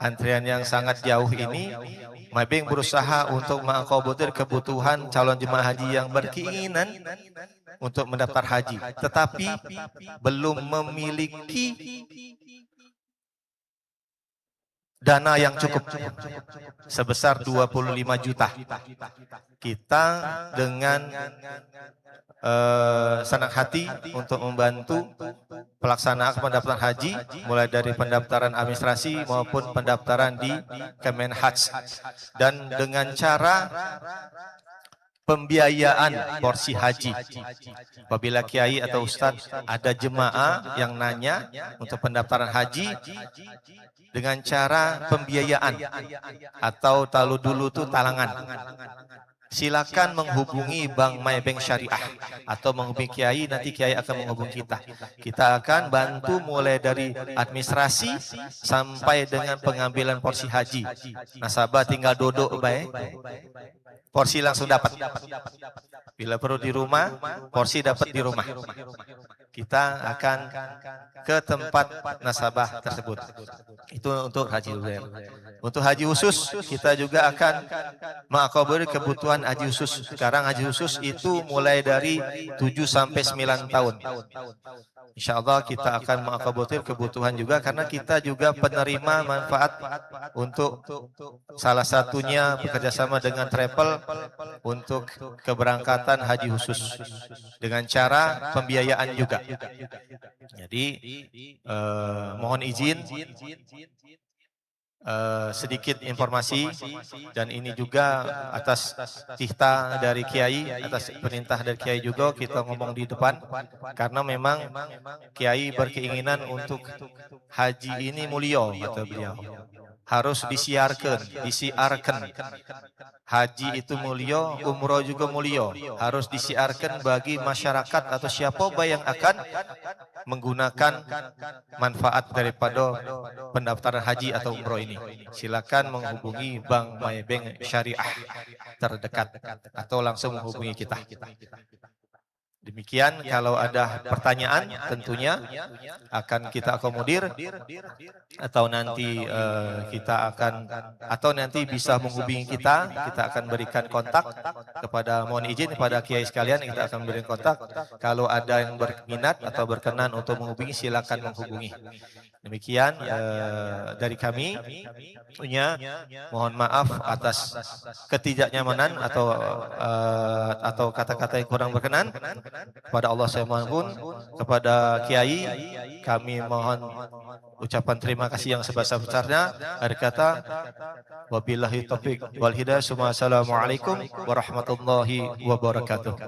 antrian yang sangat jauh ini, Mabeng berusaha untuk mengakomodir kebutuhan calon jemaah haji yang berkeinginan untuk mendaftar haji, tetapi belum memiliki dana yang cukup sebesar 25 juta. Kita dengan senang hati untuk membantu pelaksanaan pendaftaran haji, mulai dari pendaftaran administrasi maupun pendaftaran di Kemenhaj, dan dengan cara pembiayaan porsi haji. Apabila kiai atau ustadz ada jemaah yang nanya untuk pendaftaran haji, dengan cara pembiayaan atau talu dulu tuh talangan, silakan menghubungi Bank Maybank Syariah atau menghubungi kiai, nanti kiai akan menghubungi kita. Kita akan bantu mulai dari administrasi sampai dengan pengambilan porsi haji. Nasabah tinggal duduk baik, porsi langsung dapat. Bila perlu di rumah, porsi dapat di rumah. Kita akan ke tempat nasabah tersebut. Itu untuk haji reguler. Untuk haji khusus, kita juga akan mengakomodir kebutuhan haji khusus. Sekarang haji khusus itu mulai dari 7 sampai 9 tahun. Insya Allah kita akan mengakomodir kebutuhan juga, karena kita juga penerima manfaat untuk salah satunya bekerjasama dengan travel untuk keberangkatan haji khusus dengan cara pembiayaan juga. Jadi mohon izin sedikit informasi, dan ini juga atas titah dari Kiai, atas perintah dari Kiai juga kita ngomong di depan, karena memang Kiai berkeinginan untuk haji ini mulia, kata beliau. Harus disiarkan. Haji itu mulia, umroh juga mulia. Harus disiarkan bagi masyarakat atau siapa yang akan menggunakan manfaat daripada pendaftaran haji atau umroh ini. Silakan menghubungi Bank Maybank Syariah terdekat atau langsung menghubungi kita. Demikian, kalau ada pertanyaan tentunya akan kita akomodir, atau nanti nanti bisa menghubungi kita akan berikan kontak kepada, mohon izin kepada kiai sekalian, kita akan berikan kontak. Kalau ada yang berminat atau berkenan untuk menghubungi, silakan menghubungi. Demikian dari kami. Mohon maaf atas ketidaknyamanan atau kata-kata yang kurang berkenan. Kepada Allah saya mohon, kepada Kiai kami mohon ucapan terima kasih yang sebesar-besarnya. Akhir kata, wabillahi taufik wal hidayah. Assalamualaikum warahmatullahi wabarakatuh.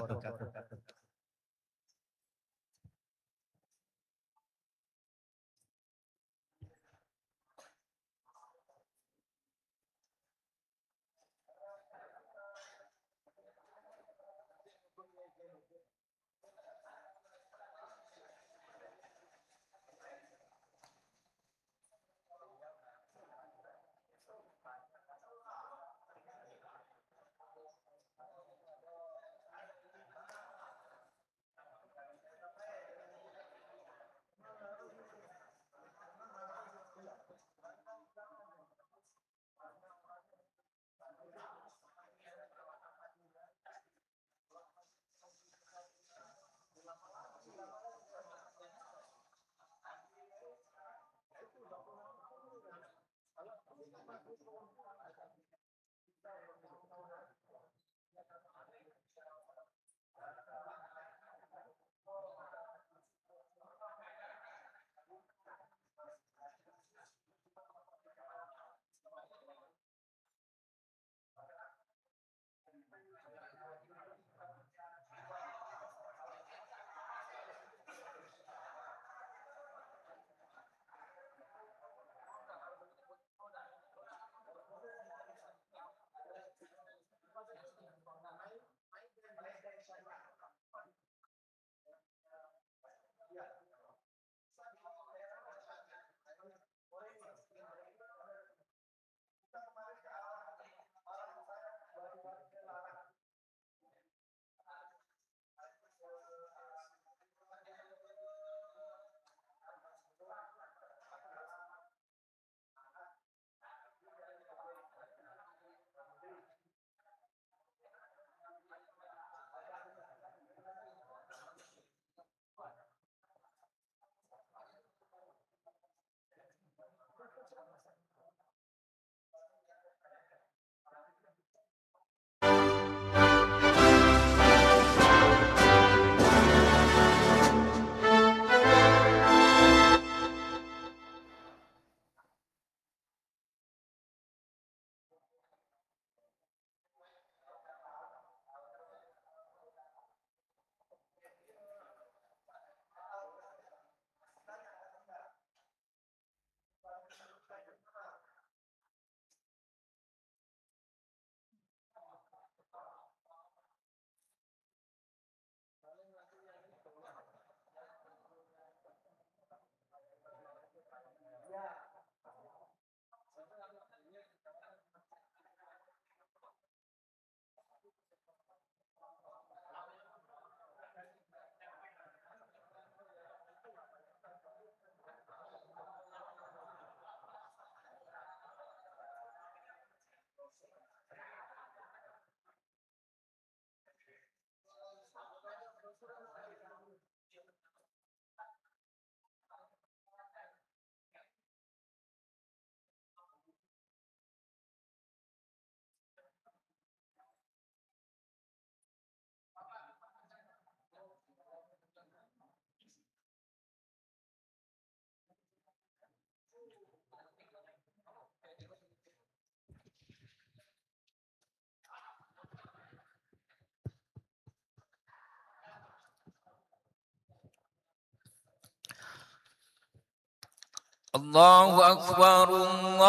Allahu Akbar, Allahu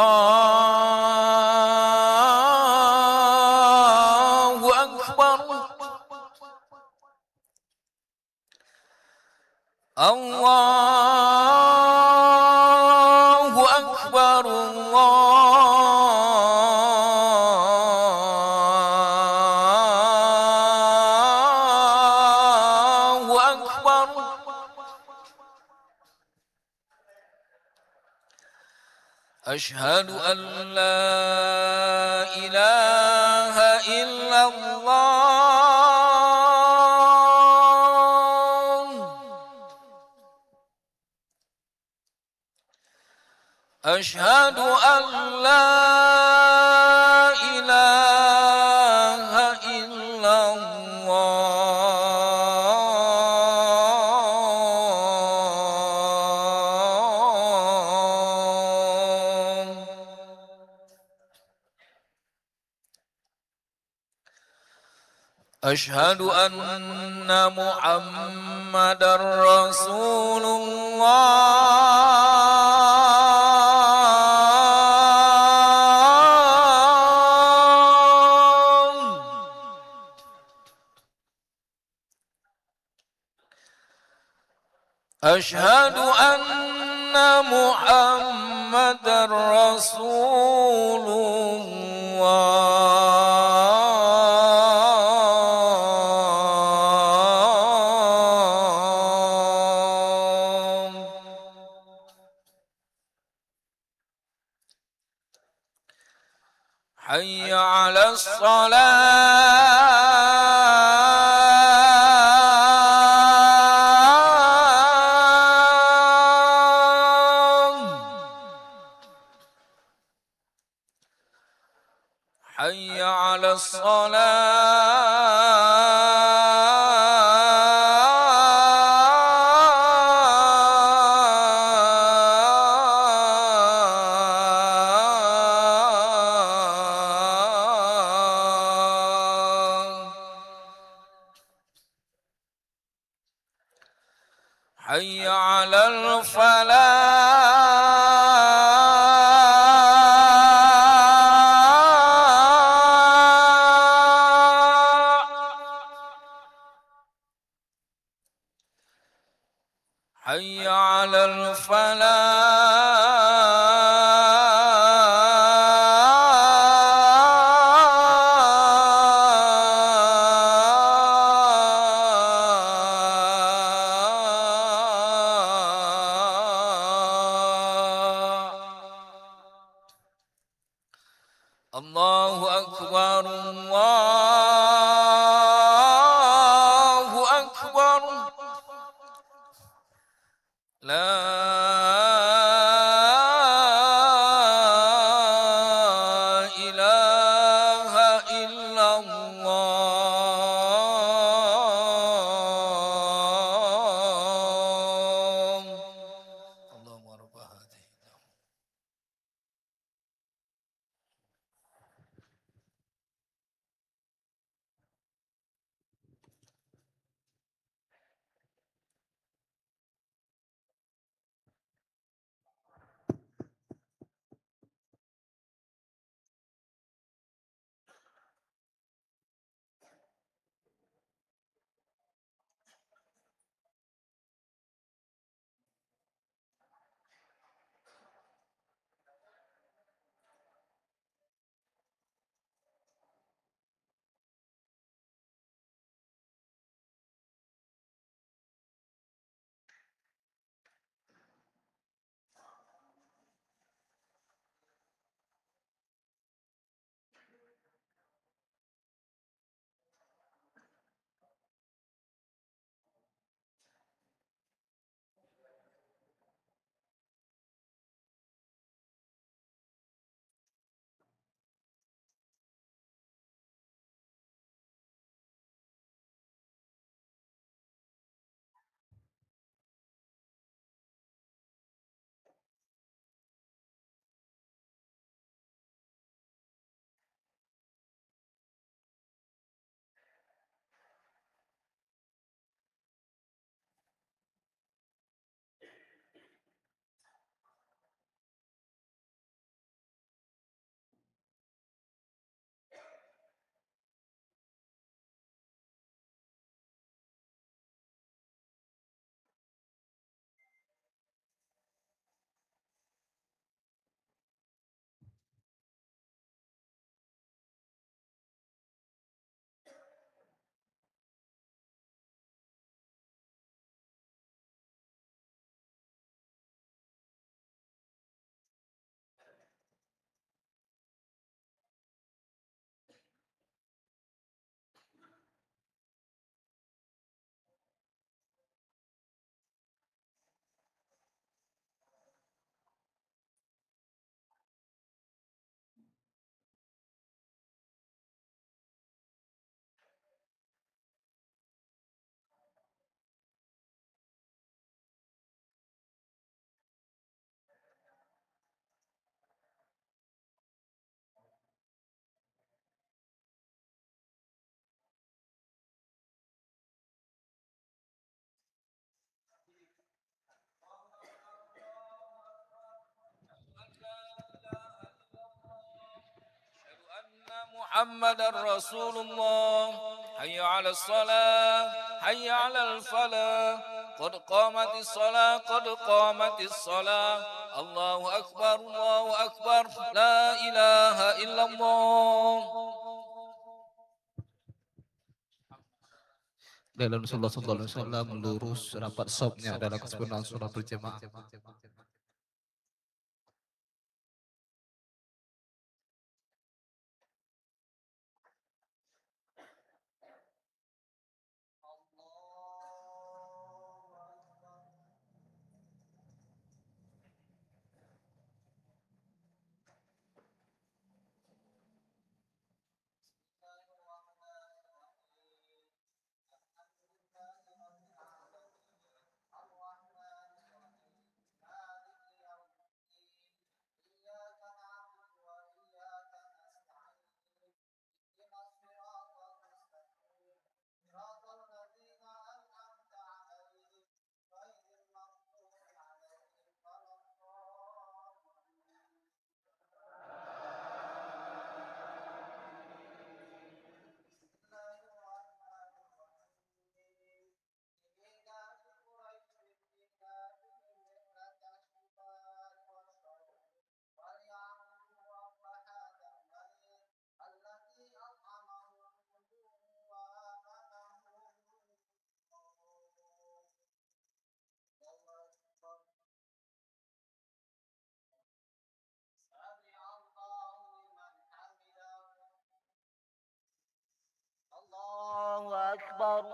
Akbar, Allahu Akbar, Allahu Akbar. أشهد أن لا إله إلا الله. أشهد أن لا إله إلا الله. أشهد أن محمدًا رسول الله. أشهد أن محمدًا رسول الله. حي على الصلاة. حي على الصلاة. حي على الفلاح. حي على الفلاح. الله أكبر، الله أكبر. لا محمد رسول الله. حي على الصلاة حي على الفلاح قد قامت الصلاة قد قامت الصلاة. الله أكبر الله أكبر لا إله إلا الله. Dalam Sallallahu Alaihi Wasallam lurus rapat sopnya adalah kesempurnaan sholatul jamaah. الله أكبر.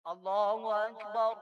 الله أكبر.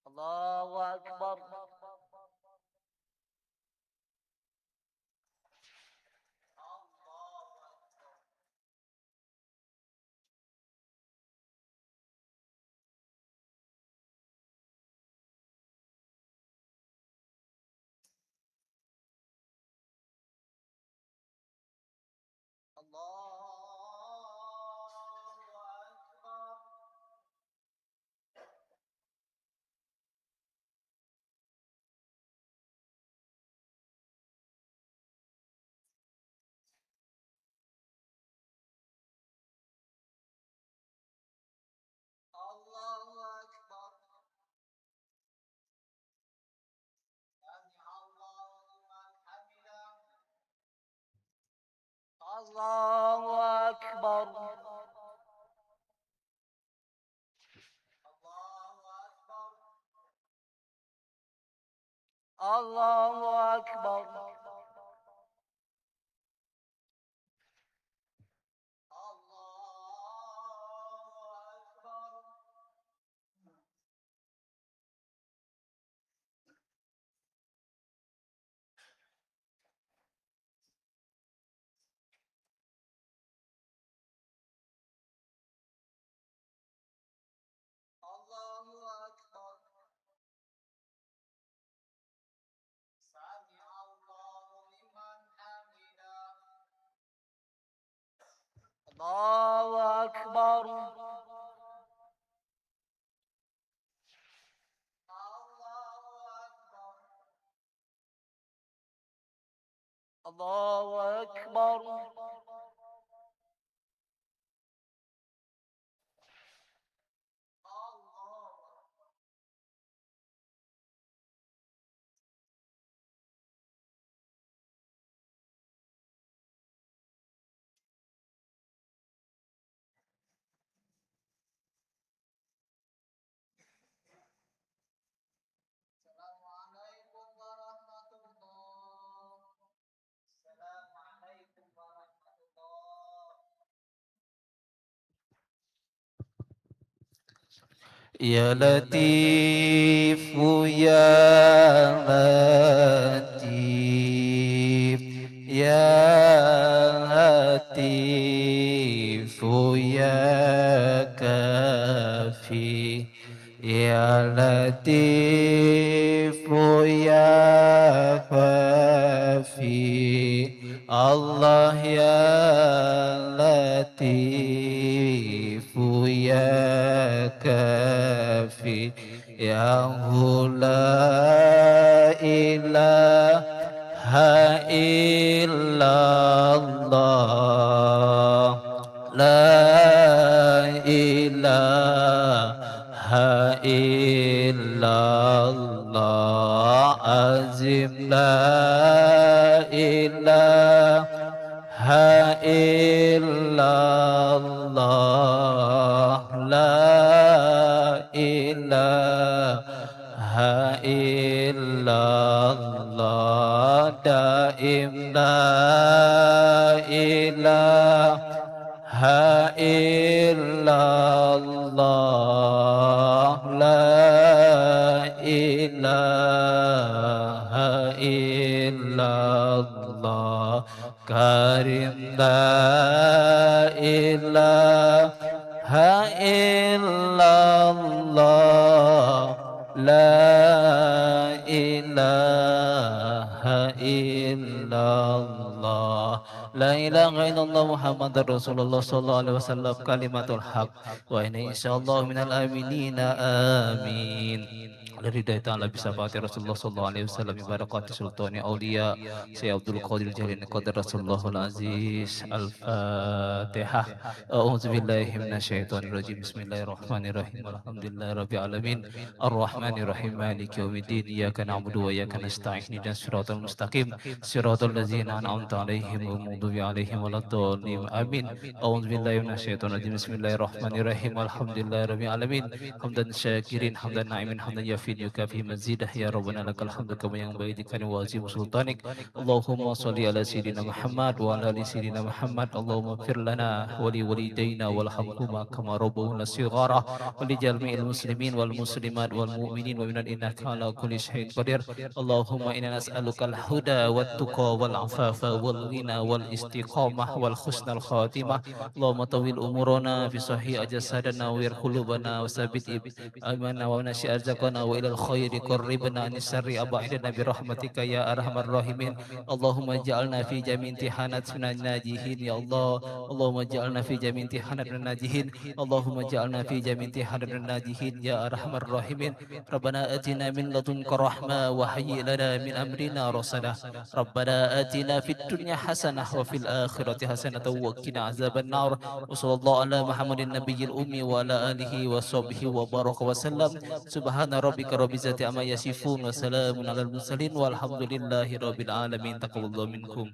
الله أكبر. الله أكبر. الله أكبر. الله أكبر. الله أكبر. الله أكبر. Ya Latif, Ya Latif, Ya Latif, Ya Kafi, Ya Latif, Ya Kafi, Allah Ya Latif, Ya Kafi, Ya Hu La ilaha illallah, La ilaha illallah, Azim La ilaha illallah, La ilaha illallah, Daim La ilaha illallah, La ilaha illallah, Karim La ilaha illallah, La ilaha illallah, La ilaha illallah Muhammad Rasulullah sallallahu alaihi wasallam, kalimatul haq wa inna insyaallah minal aminina, amin. Lillahi ta'ala bisafati Rasulullah sallallahu alaihi wasallam, barakati sultani aulia Syekh Abdul Qadir Jalani Qadar Rasulullahul Aziz. Al-Fatihah. A'udzu billahi minasyaitonir rajim. Bismillahirrahmanirrahim. Alhamdulillahi rabbil alamin. Ar-Rahmanir Rahim. Maliki yaumiddin. Iyyaka na'budu wa iyyaka nasta'in. Ihdinas siratal mustaqim. Siratal ladzina an'amta 'alaihim ghairil maghdubi 'alaihim waladdallin. Amin. A'udzu billahi minasyaitonir rajim. Bismillahirrahmanirrahim. Alhamdulillahi rabbil alamin. Hamdan syakirin, hamdan na'imin, hamdan yafid yukafi mazidah. Ya Rabbana lakal hamdu kama yang baik dikani wa azim sultanik. Allahumma salli ala Sayyidina Muhammad wa ala ali Sayyidina Muhammad. Allahumma fir lana wa li walidayna walhamhuma kama rabbuna shighara wa li jami'il muslimin wal muslimat wal mu'minin wa minal innaka ala kulli syai'in qadir. Allahumma inna nas'aluka al-huda wat tuqa wal afafa wal ghina wal istiqamah wal husnal khatimah. Allahumma tawil umurana fi sahih ajasadana wa wir qulubana wa sabit amana wa nasi arzaqana wa ilal khairi qarribna anis syarri ab'idna bi rahmatika ya arhamar rahimin. Allahumma ja'alna fi jami' imtihanat minan najihin ya Allah. Allahumma ja'alna fi jami' imtihanat minan najihin. Allahumma ja'alna fi jami' imtihanat minan najihin ya arhamar rahimin. Rabbana atina min ladunka rahmah wa hayyi lana min amrina rasada. Rabbana atina fid dunya hasanah wa fil akhirati hasanah wa qina azaban nar. Wa sallallahu ala Muhammadin nabiyil ummi wa ala alihi wa sahbihi wa baraka wa sallam. Subhana rabbika rabbil izzati amma yasifun wa salamun alal mursalin walhamdulillahi rabbil alamin. Taqabbalallahu minkum.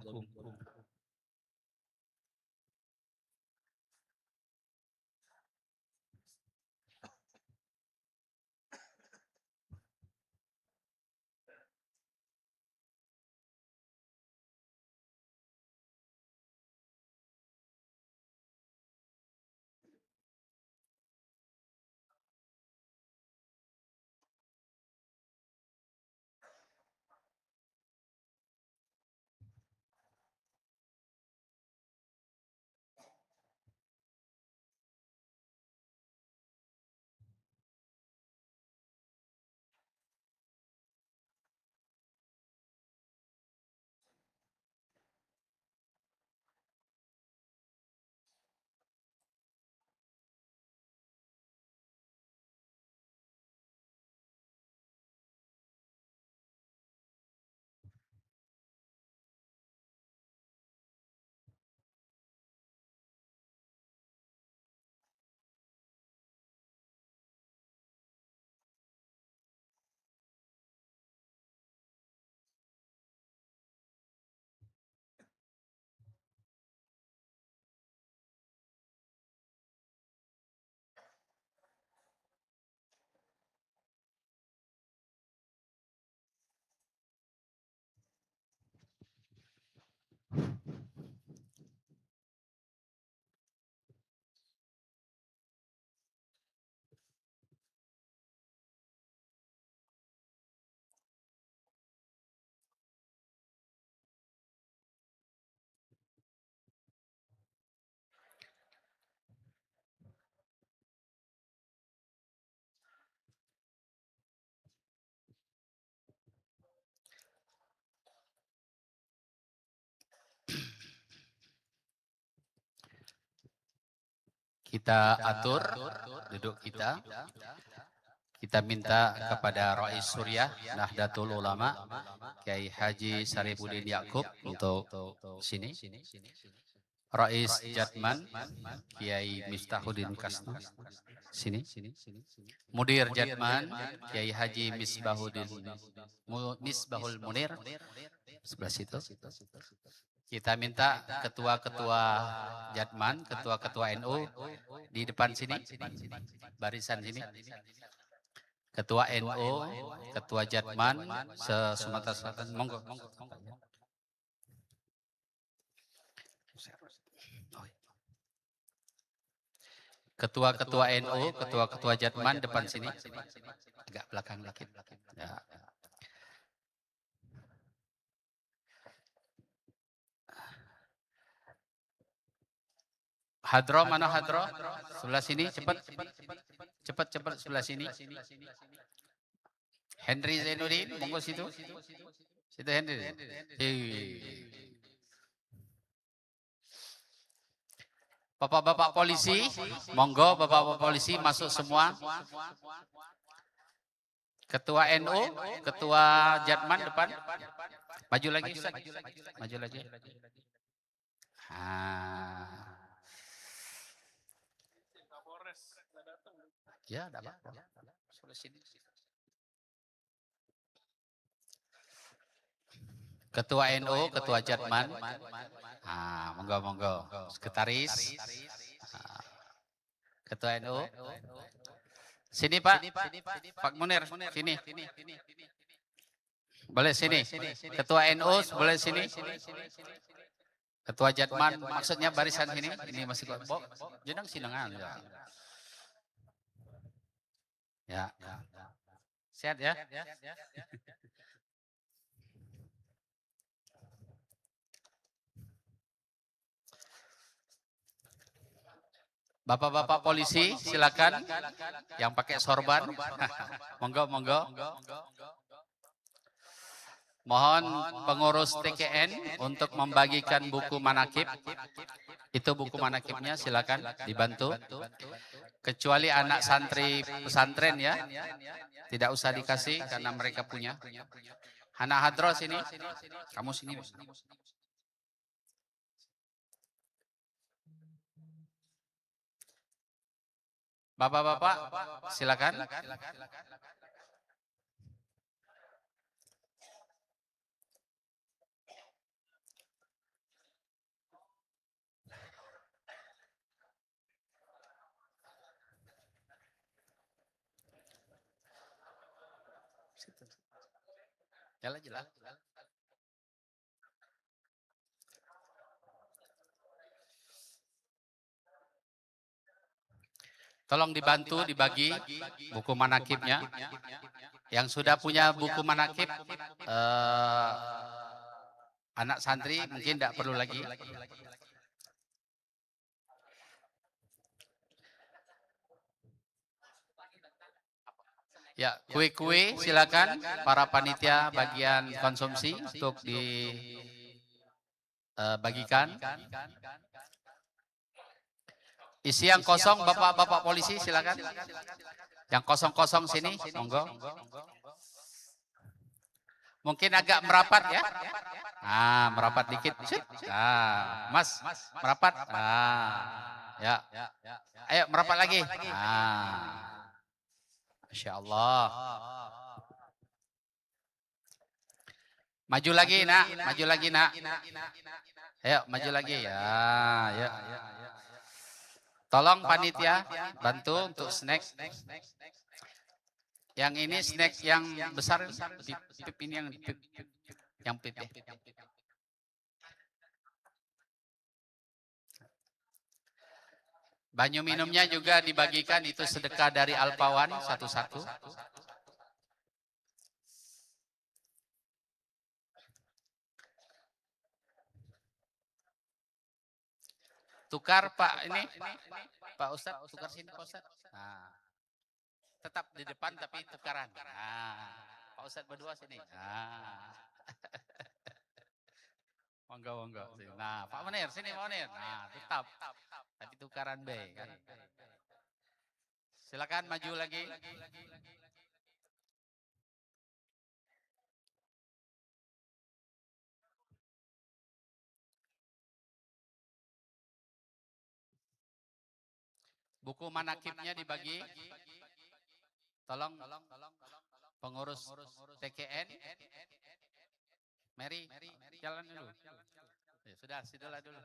Kita atur duduk kita. Kita minta kepada Rais Suryah Nahdlatul Ulama Kiai Haji Sarifuddin Yaqub untuk sini. Rais Jatman Kiai Miftahuddin Kasno sini. Mudir Jatman Kiai Haji Misbahul Munir sebelah situ. Kita minta ketua-ketua Jatman, ketua-ketua NU di depan sini, barisan sini. Ketua NU, ketua Jatman se-Sumatera Selatan, monggo. Ketua-ketua NU, ketua-ketua Jatman depan sini, agak belakang dikit. Ya. Hadro, mana Hadro? Sebelah sini, cepat. Cepat sebelah sini. Henry Zainuddin, monggo situ. Situ Henry. Bapak-bapak polisi, monggo bapak-bapak polisi masuk semua. Ketua NU, ketua Jatman depan. Maju lagi, Ustaz. Maju lagi. Ya, ada apa? Ketua NU, ketua Jatman. Monggo. Sekretaris. Ketua NU. Sini Pak. Pak Munir, sini. Boleh sini. Ketua NU boleh sini. Ketua Jatman, maksudnya barisan sini. Ini masih kok. Jenang sinangan ya. Ya. Sehat ya? Bapak-bapak polisi silakan yang pakai sorban. Monggo. Mohon pengurus TKN untuk membagikan buku manakib. Itu buku manakibnya silakan dibantu. Kecuali anak santri pesantren ya. Tidak usah dikasih karena mereka punya. Anak Hadro sini. Kamu sini. Bapak-bapak silakan. Jalan. Tolong dibantu dibagi buku manakibnya. Yang sudah punya buku manakib anak santri mungkin tidak perlu lagi. Ya, kue-kue silakan para panitia bagian konsumsi untuk dibagikan. Isi yang kosong bapak-bapak polisi silakan. Yang kosong-kosong sini, monggo. Mungkin agak merapat ya. Merapat dikit. Mas, merapat. Ya. Ayo merapat lagi. Masya Allah. Maju lagi nak. Ayo maju lagi ya. Tolong panitia bantu untuk snack. Yang ini snack yang besar, pip ini yang pip. Banyu minumnya juga dibagikan, itu sedekah dari Alpawan satu-satu. Tukar Pak ini, Pak Ustadz, tukar sini Pak Ustadz. Tetap di depan tapi tukaran. Pak Ustadz berdua sini. Monggo. Nah, Pak Munir sini Pak Munir. Tetap. Tapi tukaran B. Silakan maju lagi. Buku manakibnya dibagi. Tolong pengurus TKN. Mary, jalan dulu. Ya, sudah, sudahlah dulu.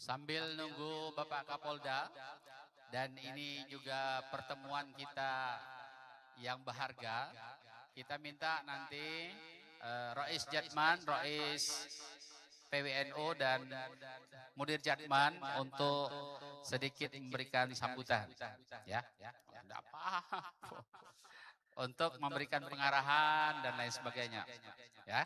Sambil nunggu Bapak Kapolda, dan ini juga pertemuan kita yang berharga, kita minta nanti Rais Jatman, Rais PWNU dan Mudir Jatman untuk sedikit memberikan sambutan, ya, tidak apa-apa, untuk memberikan pengarahan dan lain sebagainya, ya.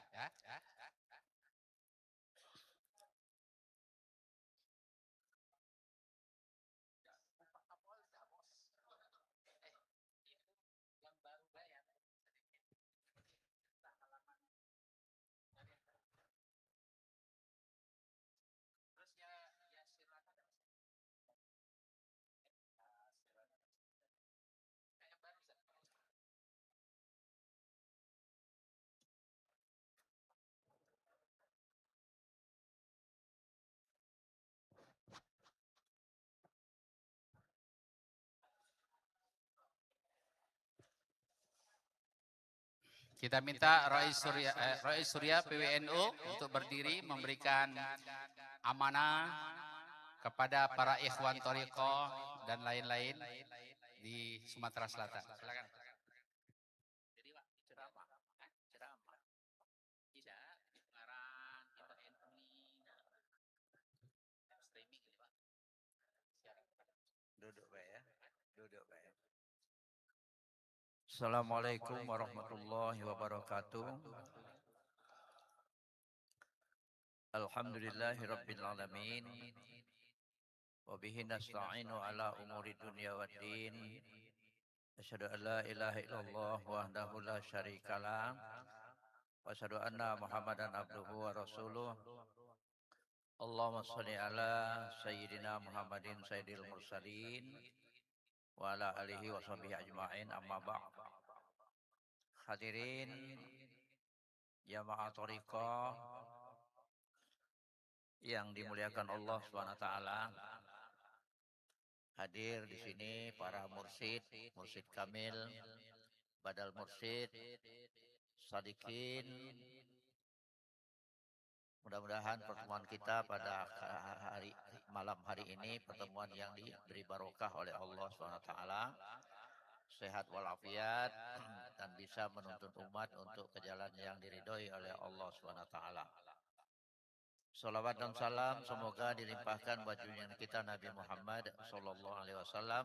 Kita minta Rais Surya PWNU untuk berdiri memberikan amanah kepada para ikhwan thariqah dan lain-lain di Sumatera Selatan. Silakan. Jadi Pak, ceramah. Ceramah. Tidak, pengarang kita ini streaming ini Pak. Duduk Pak ya. Duduk Pak ya. Assalamualaikum warahmatullahi wabarakatuh. Alhamdulillahi rabbil alamin. Wa bihi nasta'inu ala umuri dunya waddin. Asyhadu an la ilaha illallah wahdahu la syarikalah. Wa asyhadu anna Muhammadan abduhu wa rasuluh. Allahumma shalli ala sayyidina Muhammadin sayyidil mursalin wa ala alihi wa sahbihi ajma'in, amma ba'd. Hadirin jamaah thariqah yang dimuliakan Allah Subhanahu wa taala. Hadir di sini para mursyid, mursyid kamil, badal mursyid, sadikin. Mudah-mudahan pertemuan kita pada malam hari ini pertemuan yang diberi barokah oleh Allah SWT, sehat walafiat, dan bisa menuntun umat untuk ke jalan yang diridhoi oleh Allah SWT. Salawat dan salam semoga dilimpahkan buat junjungan kita Nabi Muhammad SAW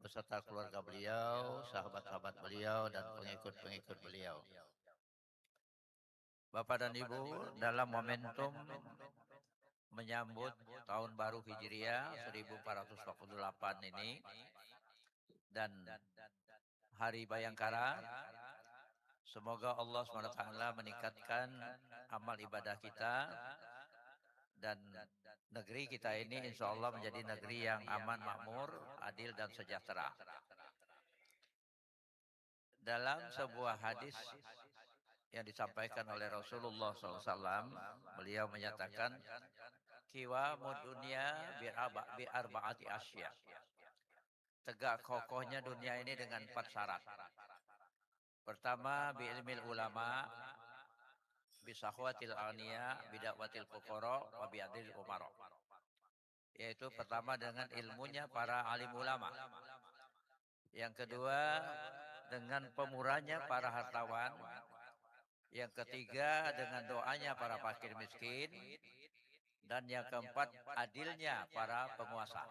beserta keluarga beliau, sahabat-sahabat beliau, dan pengikut-pengikut beliau. Bapak dan Ibu, dalam momentum menyambut tahun baru Hijriah 1448 ini dan Hari Bayangkara, semoga Allah SWT meningkatkan amal ibadah kita dan negeri kita ini insya Allah menjadi negeri yang aman, makmur, adil, dan sejahtera. Dalam sebuah hadis yang disampaikan oleh Rasulullah SAW, beliau menyatakan, Qiwamud dunya bi'arba'ati asya. Tegak kokohnya dunia ini dengan 4 syarat. Pertama, bi'ilmil ulama, bisahwatil agniya, bidakwatil fuqara, wa bi'adil umara. Yaitu pertama dengan ilmunya para alim ulama. Yang kedua, dengan pemurahnya para hartawan. Yang ketiga, dengan doanya para fakir miskin. Dan yang keempat, adilnya para penguasa.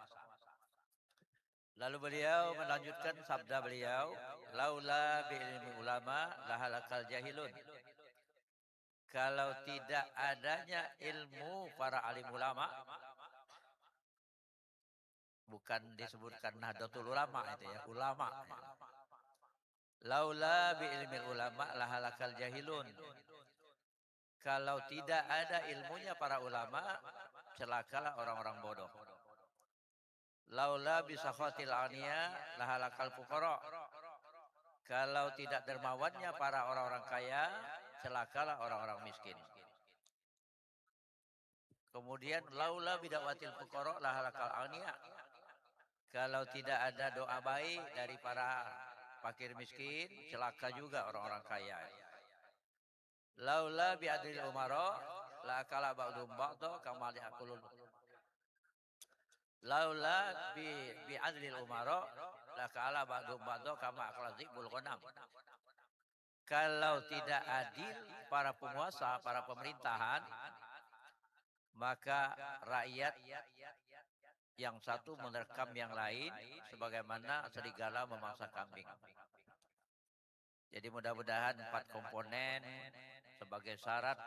Lalu beliau melanjutkan sabda beliau, laula bi ilmi ulama lahalakal jahilun. Kalau tidak adanya ilmu para alim ulama, bukan disebutkan Nahdlatul Ulama itu ya, ulama. Laula bi ilmi ulama lahalakal jahilun. Kalau tidak ada ilmunya para ulama, celakalah orang-orang bodoh. Laula bi sakhatil aniya lahalakal fuqara. Kalau tidak dermawannya para orang-orang kaya, celakalah orang-orang miskin. Kemudian laula bidawatil fuqara lahalakal aniya. Kalau tidak ada doa baik dari para fakir miskin, celaka juga orang-orang kaya. Laula biadil umara la kala ba'dhum ba'dha kama yaqulun. Laula biadil umara la kala ba'dhum ba'dha kama aqlazibul ghanam. Kalau tidak adil para penguasa, para pemerintahan, maka rakyat yang satu menerkam yang lain sebagaimana serigala memangsa kambing. Jadi mudah-mudahan 4 komponen sebagai syarat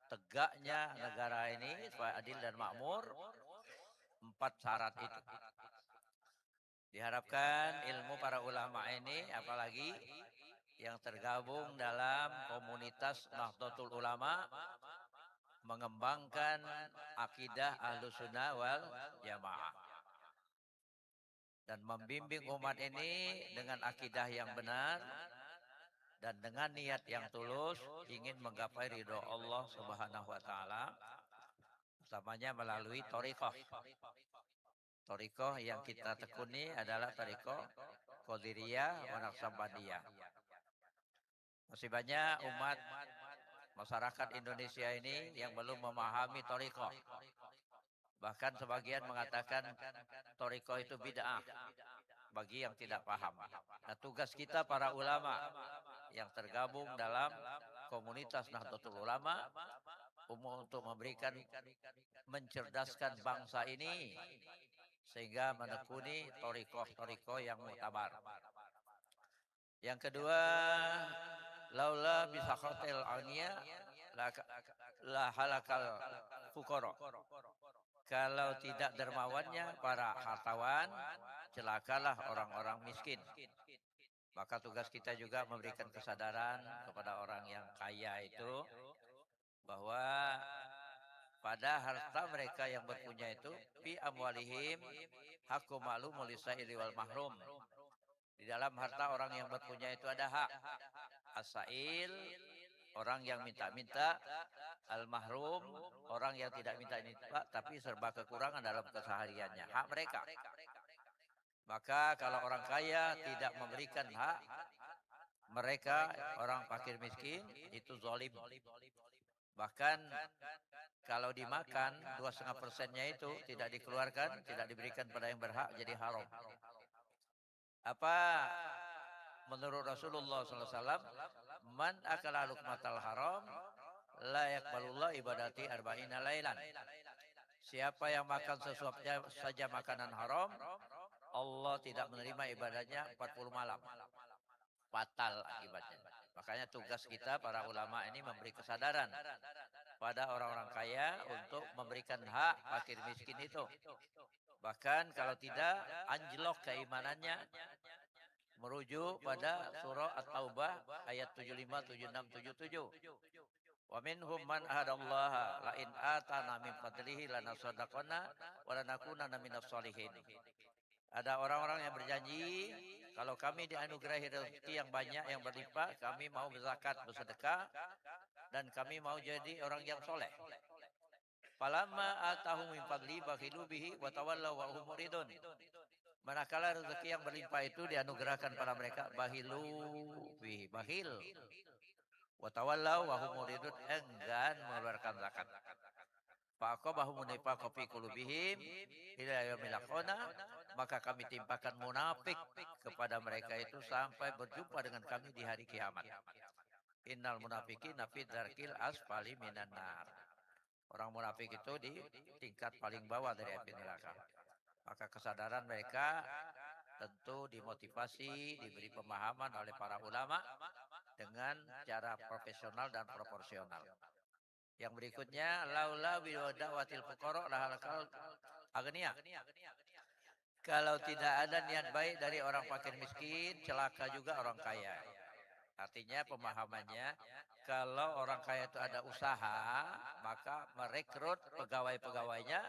tegaknya negara ini supaya adil dan makmur, 4 syarat itu. Diharapkan ilmu para ulama ini, apalagi yang tergabung dalam komunitas Nahdlatul Ulama, mengembangkan akidah Ahlussunnah wal Jamaah dan membimbing umat ini dengan akidah yang benar dan dengan niat yang tulus ingin menggapai ridho Allah Subhanahu wa taala, utamanya melalui thariqah. Thariqah yang kita tekuni adalah thariqah Qadiriyah wa Naqsabandiyah. Masih banyak umat masyarakat Indonesia ini yang belum memahami thariqah. Bahkan sebagian mengatakan thariqah itu bid'ah bagi yang tidak paham. Nah, tugas kita para ulama yang tergabung dalam komunitas Nahdlatul Ulama untuk memberikan, mencerdaskan bangsa ini sehingga menekuni thariqah yang muktabar. Yang kedua, laula bisakhatil aniya la halakal fuqara. Kalau tidak dermawannya para hartawan, celakalah orang-orang miskin. Maka tugas kita juga memberikan kesadaran kepada orang yang kaya itu bahwa pada harta mereka yang berpunya itu fi amwalihim haqqum ma'lumul lisaili wal mahrum. Di dalam harta orang yang berpunya itu ada hak. As-sa'il, orang yang minta-minta. Al-mahrum, orang yang tidak minta-minta tapi serba kekurangan dalam kesehariannya. Hak mereka. Maka kalau orang kaya tidak memberikan hak mereka, orang fakir miskin, itu zalim. Bahkan kalau dimakan 2,5%-nya itu tidak dikeluarkan, tidak diberikan pada yang berhak, jadi haram. Apa menurut Rasulullah SAW, man akala luqmatal haram la yaqbalullah ibadati arba'ina lailan. Siapa yang makan sesuapnya saja makanan haram, Allah tidak menerima ibadahnya 40 malam. Fatal akibatnya. Makanya tugas kita para ulama ini memberi kesadaran pada orang-orang kaya untuk memberikan hak fakir miskin itu. Bahkan kalau tidak, anjlok keimanannya, merujuk pada surah At-Taubah ayat 75, 76, 77. Wa minhum man ahadallaha la in atana min fadlihi lanasaddaqana wa lanakunanna minas sholihin. Ada orang-orang yang berjanji, kalau kami dianugerahi rezeki yang banyak, yang berlimpah, kami mau berzakat, bersedekah, dan kami mau jadi orang yang soleh. Falamma atahum min fadli bakhilu bihi wa tawallaw wa hum muridun. Manakala rezeki yang berlimpah itu dianugerahkan pada mereka, bahilu bihi, bakhil. Wa tawallaw wa hum muridun, enggan mengeluarkan zakat. Faqabahum nifaqa fi qulubihim ila yaumil qiyamah, maka kami timpakan munafik kepada mereka itu sampai berjumpa dengan kami di hari kiamat. Innal munafiqina fi dzarkil asfali minan nar. Orang munafik itu di tingkat paling bawah dari api neraka. Maka kesadaran mereka tentu dimotivasi, diberi pemahaman oleh para ulama dengan cara profesional dan proporsional. Yang berikutnya, laula bi da'watil fuqara lahalakal agniya. Kalau tidak ada niat baik dari orang fakir miskin, celaka juga orang kaya. Artinya pemahamannya, kalau orang kaya itu ada usaha, maka merekrut pegawai-pegawainya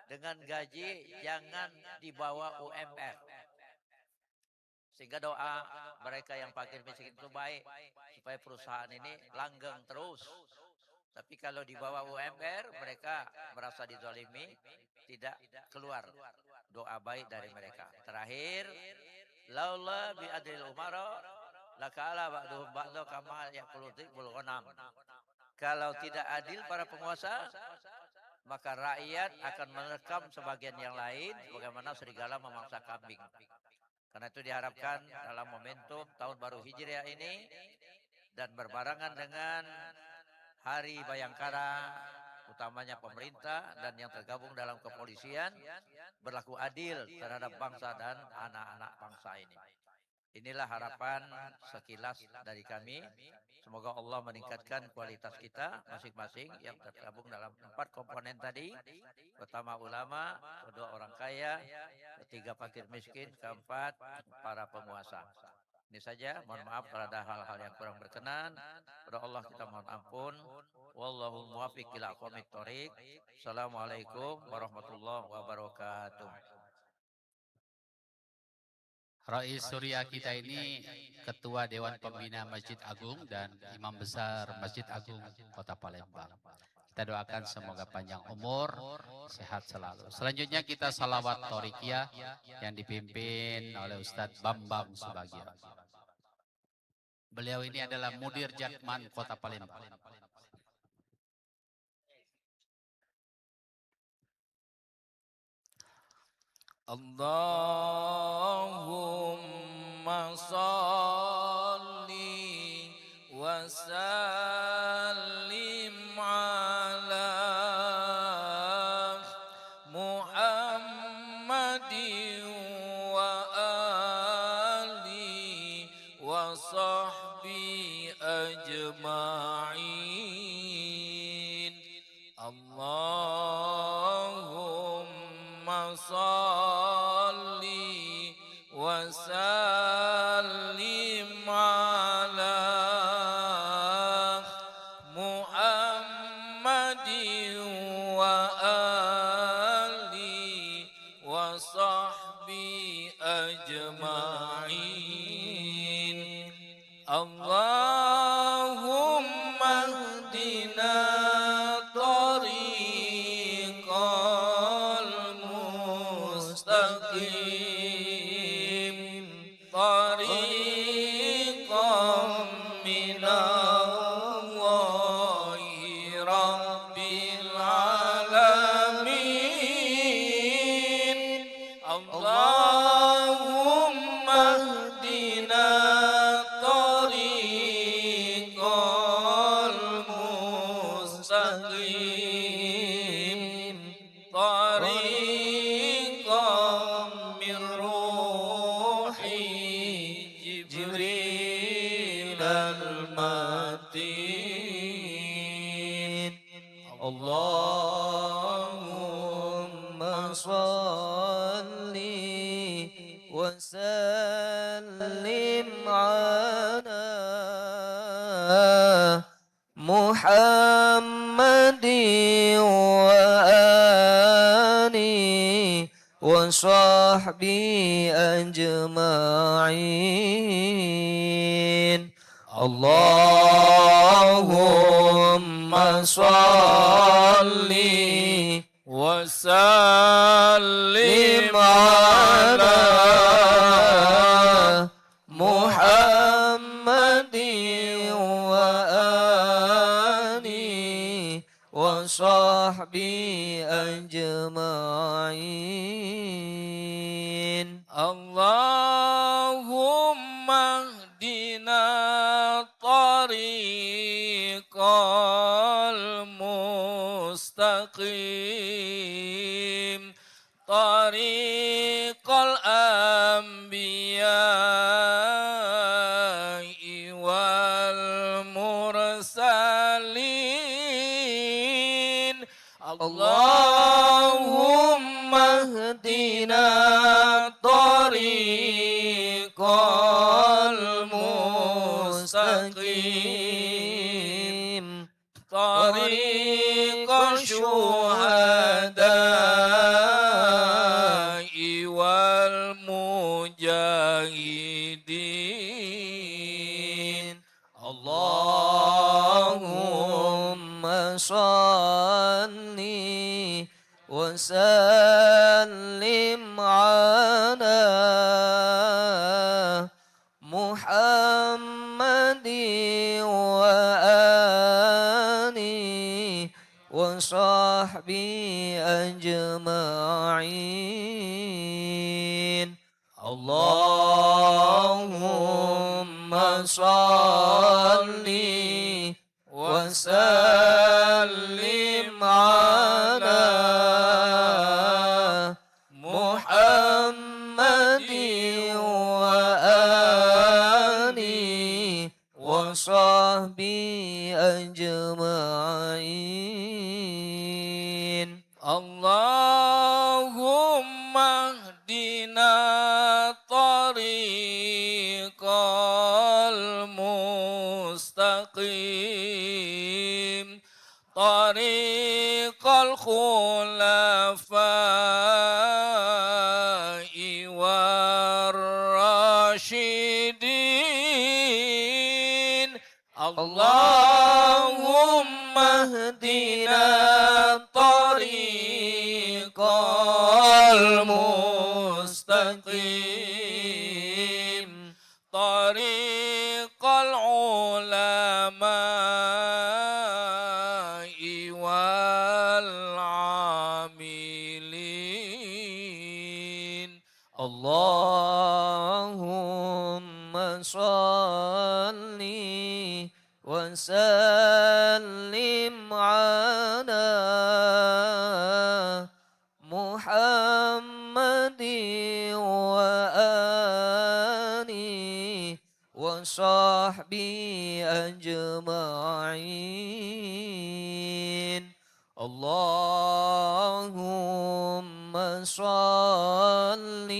dengan gaji jangan di bawah UMR. Sehingga doa mereka yang fakir miskin itu baik, supaya perusahaan ini langgeng terus. Tapi kalau di bawah UMR, mereka merasa dizalimi, tidak keluar doa baik dari mereka. Terakhir, laula bi adil umara lakala ba'duhum ba'du kama yaqulu dhibul ghanam. Kalau tidak adil para penguasa, maka rakyat akan merekam sebagian yang lain sebagaimana serigala memangsa kambing. Karena itu diharapkan dalam momentum tahun baru Hijriah ini dan berbarengan dengan Hari Bayangkara, utamanya pemerintah dan yang tergabung dalam kepolisian, berlaku adil terhadap bangsa dan anak-anak bangsa ini. Inilah harapan sekilas dari kami. Semoga Allah meningkatkan kualitas kita masing-masing yang tergabung dalam 4 komponen tadi. Pertama ulama, kedua orang kaya, ketiga fakir miskin, keempat para penguasa. Ini saja, mohon maaf kalau ada hal-hal yang kurang berkenan. Kepada Allah kita mohon ampun. Wallahul muwaffiq ila aqwamit thoriq. Assalamualaikum warahmatullahi wabarakatuh. Rais Surya kita ini Ketua Dewan Pembina Masjid Agung dan Imam Besar Masjid Agung Kota Palembang. Kita doakan semoga panjang umur, sehat selalu. Selanjutnya kita salawat Torikiyah yang dipimpin oleh Ustadz Bambang Subagia. Beliau ini adalah Mudir Jakman Kota Palembang. Allahumma salli wa sallim ala Muhammadin wa ali wa sahbi ajma'in. Allahumma salli wa sallim ala Muhammadin wa ali wa sahbi ajma'in. Allahumma hdina tariqal mustaqim, tariqam minallahi rabbil alamin. Allahumma hdina tariqal mustaqim, tariqam min ruhi Jibril al-matin. Allahumma salli wa sallim ala Muhammadin wa ali wa sahbi ajma'in. Allahumma salli wa sallim ala Muhammadin wa ali wa sahbi ajma'in. Allahumma hdina tariqal mustaqim, tariqal anbiya اللهم اهدنا طريق المستقيم طريق الشهداء والمجاهدين اللهم صل وسلم على محمد وآله وصحبه أجمعين اللهم صل وسلم على محمد وآله وصحبه أجمعين اللهم اهدنا طريق المستقيم طريق الخلفاء والراشدين اللهم اهدنا طريق المستقيم طريق العلماء والعاملين اللهم صل وسلم على محمد وآله وصحبه أجمعين اللهم صل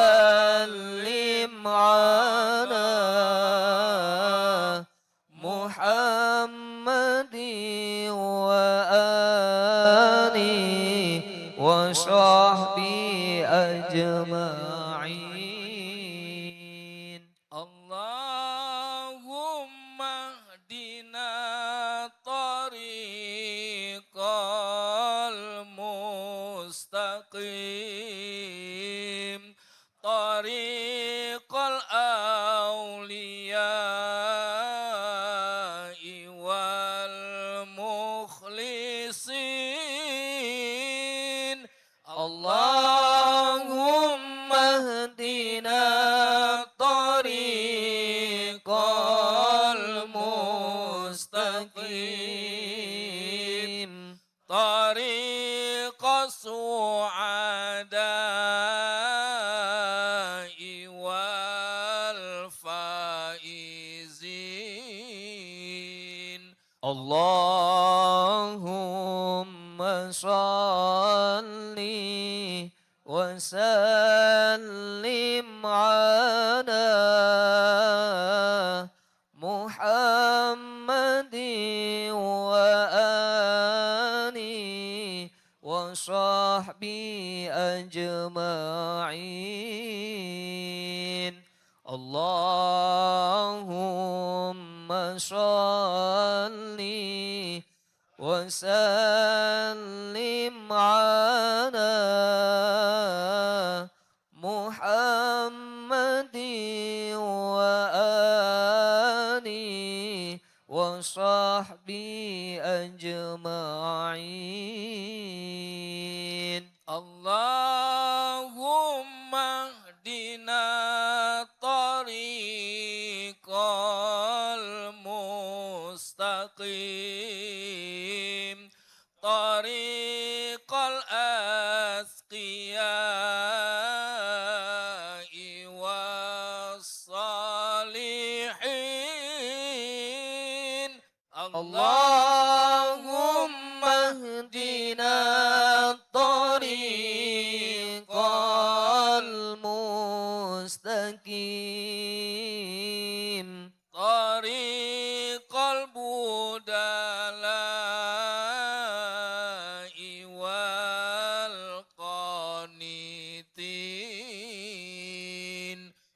وسلم على محمد وآله وصحبه أجمعين اللهم اهدنا طريق المستقيم طريق الأولياء والمخلصين اللهم اهدنا طريق المستقيم طريق السعداء والفائزين اللهم صل وسلم على محمد وآله وصحبه أجمعين اللهم صل وسلم على محمد وآله وصحبه أجمعين اللهم اهدنا طريق المستقيم طريق الأتقياء والصالحين اللهم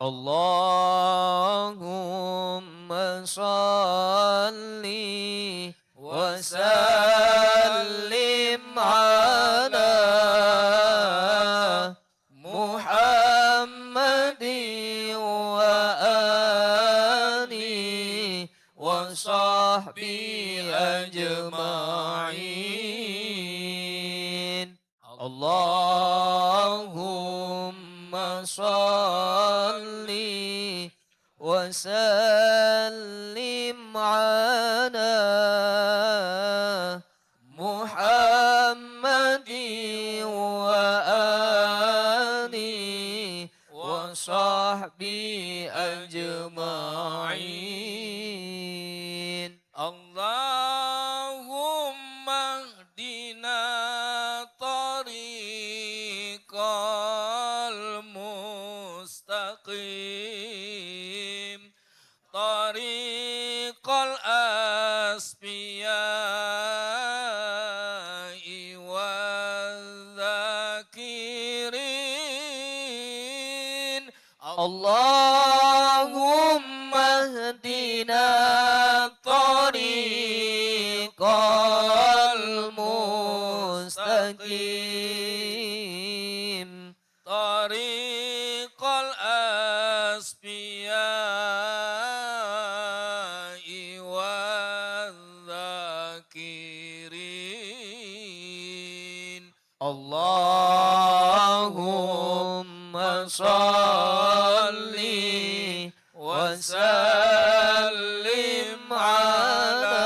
Allahumma salli wa sallim ala Muhammadin wa ali wa sahbihi ajma'in. Allahumma salli wa sallim ala Muhammadin wa ali wa sahbihi ajma'in. Allahumma hdina tariqal mustaqim tariqal asfiya'i wadzakirin. Allahumma hdina tariqal mustaqim tariqal asfiya'i wadzakirin. Allahumma salli wa sallim ala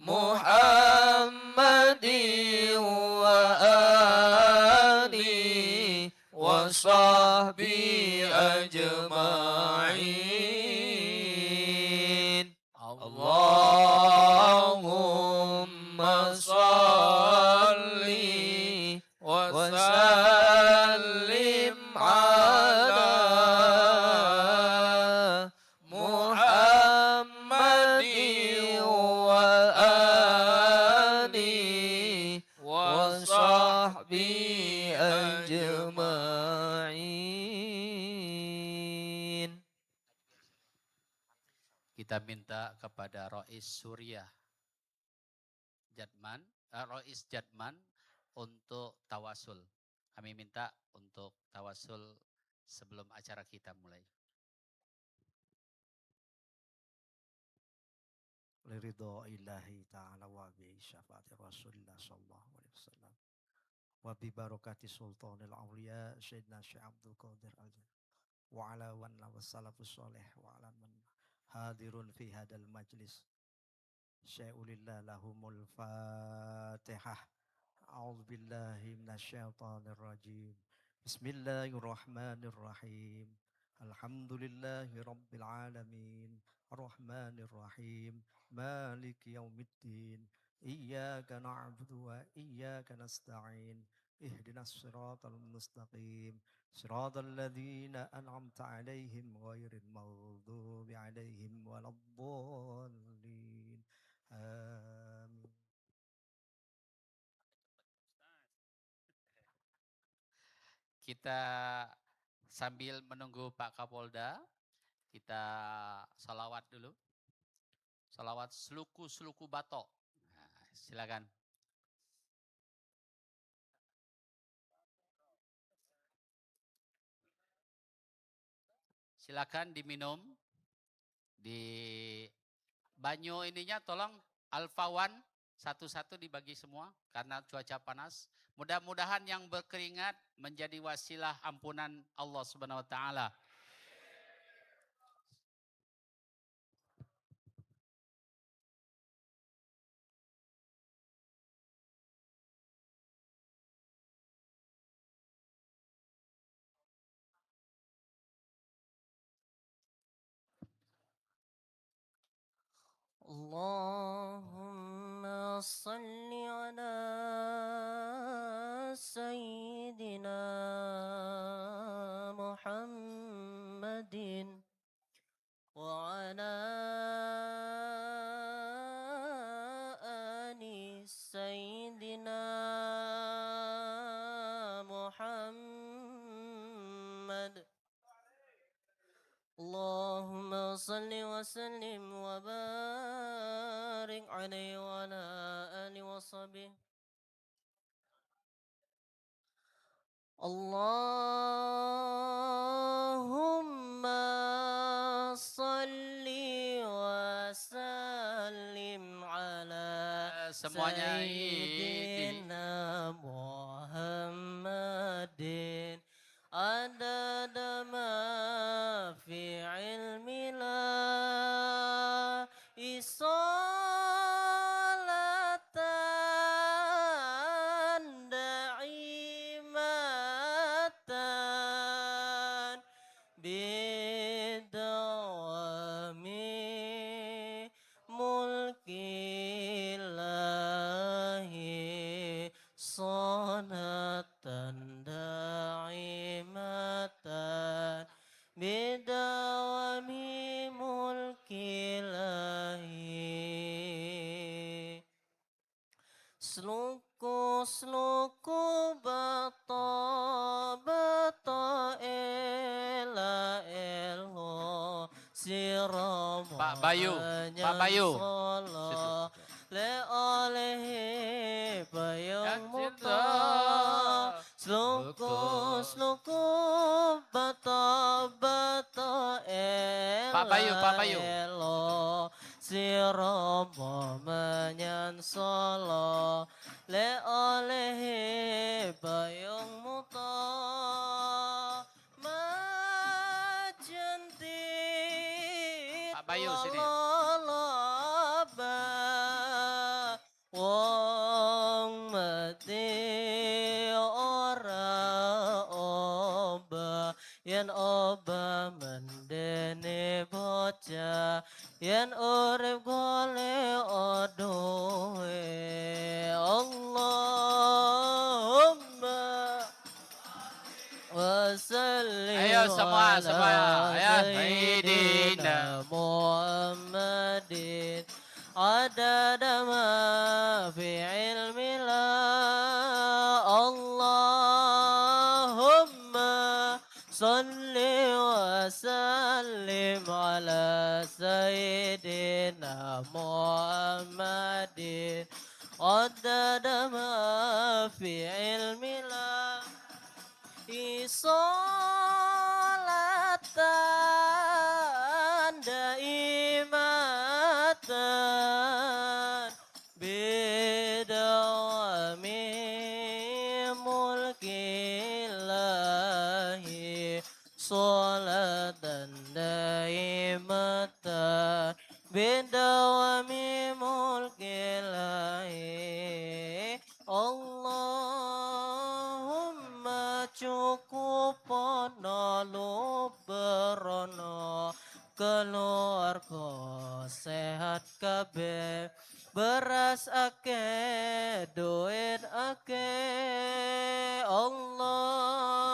Muhammadin wa ali wa sahbihi ajma'in. Allahumma salli wa sallim ala Muhammadin wa ali wa sahbihi ajma'in. Kita minta kepada Rois Surya Jadman, Rois Jadman untuk tawasul. Kami minta untuk tawasul sebelum acara kita mulai. Liridho ilahi ta'ala wa bi syafaati rasulillah sallallahu alaihi wasallam wa bi barakati sultanil awliya Sayyidina Syekh Abdul Qadir wa ala wanna wa salafus soleh wa ala man hadirun fi hadal majlis syai'ulillah lahumul fatihah. A'udzu billahi minasyaitonir rajim. Bismillahirrahmanirrahim. Alhamdulillahi rabbil alamin. Arrahmanir rahim. Maliki yaumiddin. Iyyaka na'budu wa iyyaka nasta'in. Ihdinas siratal mustaqim. Siratal ladzina an'amta 'alaihim ghairil maghdubi 'alaihim waladdallin. Amin. Kita sambil menunggu Pak Kapolda, kita salawat dulu. Salawat seluku-seluku batok. Nah, silakan. Silakan diminum. Di banyu ininya tolong alfawan satu-satu dibagi semua karena cuaca panas. Mudah-mudahan yang berkeringat menjadi wasilah ampunan Allah Subhanahu wa taala. Allahumma salli ala Sayyidina Muhammadin wa ala ali Sayyidina Muhammadin صل وسلم وبارك عليه وعلى آله وصحبه. اللهم صل وسلم على Semuanya ini سيدنا محمد عدد ما في علم الله صلاة دائمة بدوام ملك الله صلاة دائمة بدوام ملك الله. Sluku bata ela elo sirama Pak Bayu, Pak Bayu. le oleh bayang muta sluku bata ela Pak Bayu. elo sirama menyan solo le oleh bayang muta majentit Pak Bayu, sini. loloba wong mati ora oba yen oba mendene bocah yen urip gole odoe. Allahumma wasallim Ayo semua, ala ya. Sayyidina Muhammadin adada ma fi ilmillah. Allahumma salli wa sallim ala Sayyidina Muhammadin adada ma fi ilmillah salatan daimatan bidawami mulkillahi salatan daimatan bidawami mulkillahi. Allahumma cukupono luberono keluarga sehat kabeh beras akeh duit akeh. Allahumma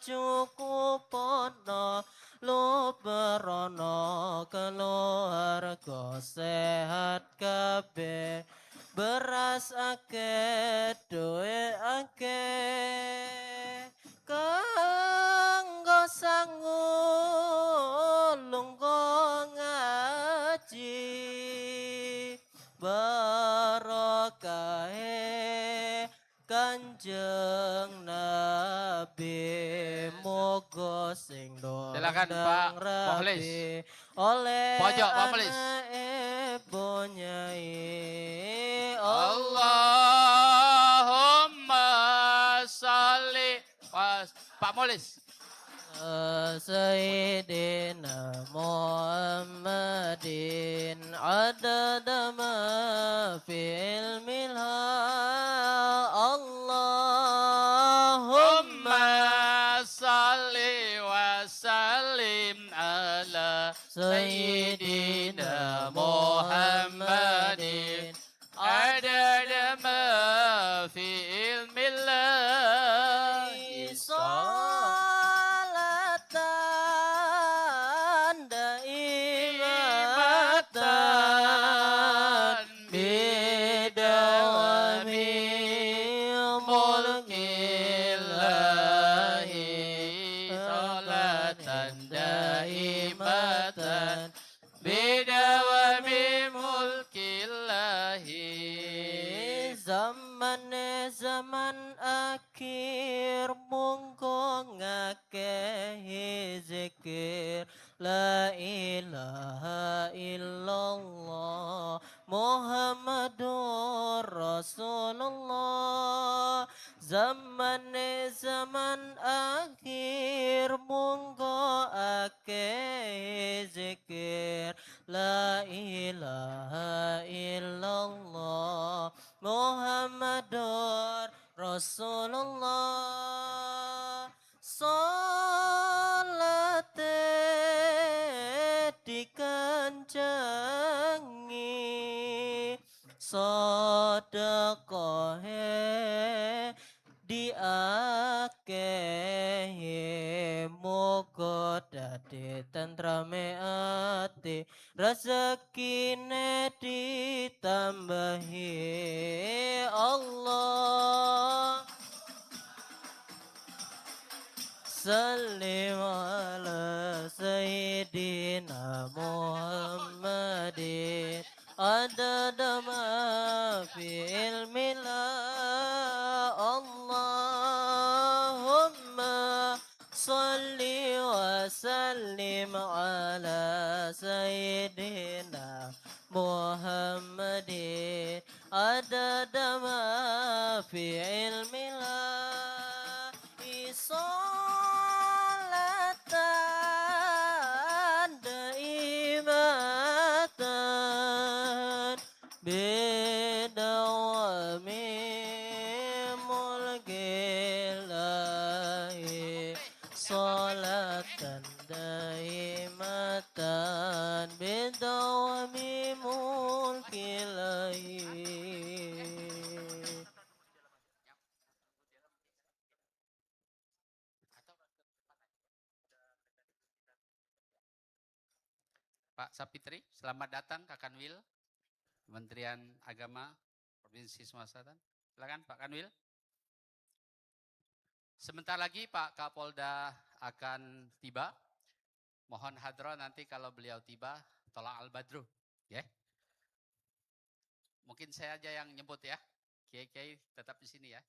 cukupono luberono keluarga sehat kabeh beras akeh duit akeh kanggo sangulung ngaji barokahe Kanjeng Nabi moga sing Silakan, Pak Mukhlis. oleh Pojok, Pak Mukhlis. ibu nyai Allahumma salli Pak Mukhlis. Sayyidina Muhammadin adada ma fi ilmillah. Allahumma salli wa sallim ala Sayyidina Muhammadin adada ma fi ilmillah salatan daimatan bida zaman akhir mungko ngakehi zikir la ilaha illallah Muhammadur Rasulullah. Zaman akhir mungko akeh zikir la ilaha illallah Muhammadur Rasulullah. Salate dikencengi sedekahe diakehi muga dadi tentrame ati rezekine ditambahi Allah. Sallim ala Sayyidina Muhammadin adada ma fi ilmillah. Allahumma salli wa sallim ala Sayyidina Muhammadin adada ma fi ilmillah. Salatan daimatan bidawami mulkillahi. Salatan daimatan bidawami mulkillahi. Pak Sapitri, selamat datang Kak Kanwil, Kementerian Agama Provinsi Sumatera Selatan. Silakan Pak Kanwil. Sebentar lagi Pak Kapolda akan tiba. Mohon hadroh nanti kalau beliau tiba, tolak al-badru. Ya. Mungkin saya aja yang nyebut ya. Kiai-kiai tetap di sini ya.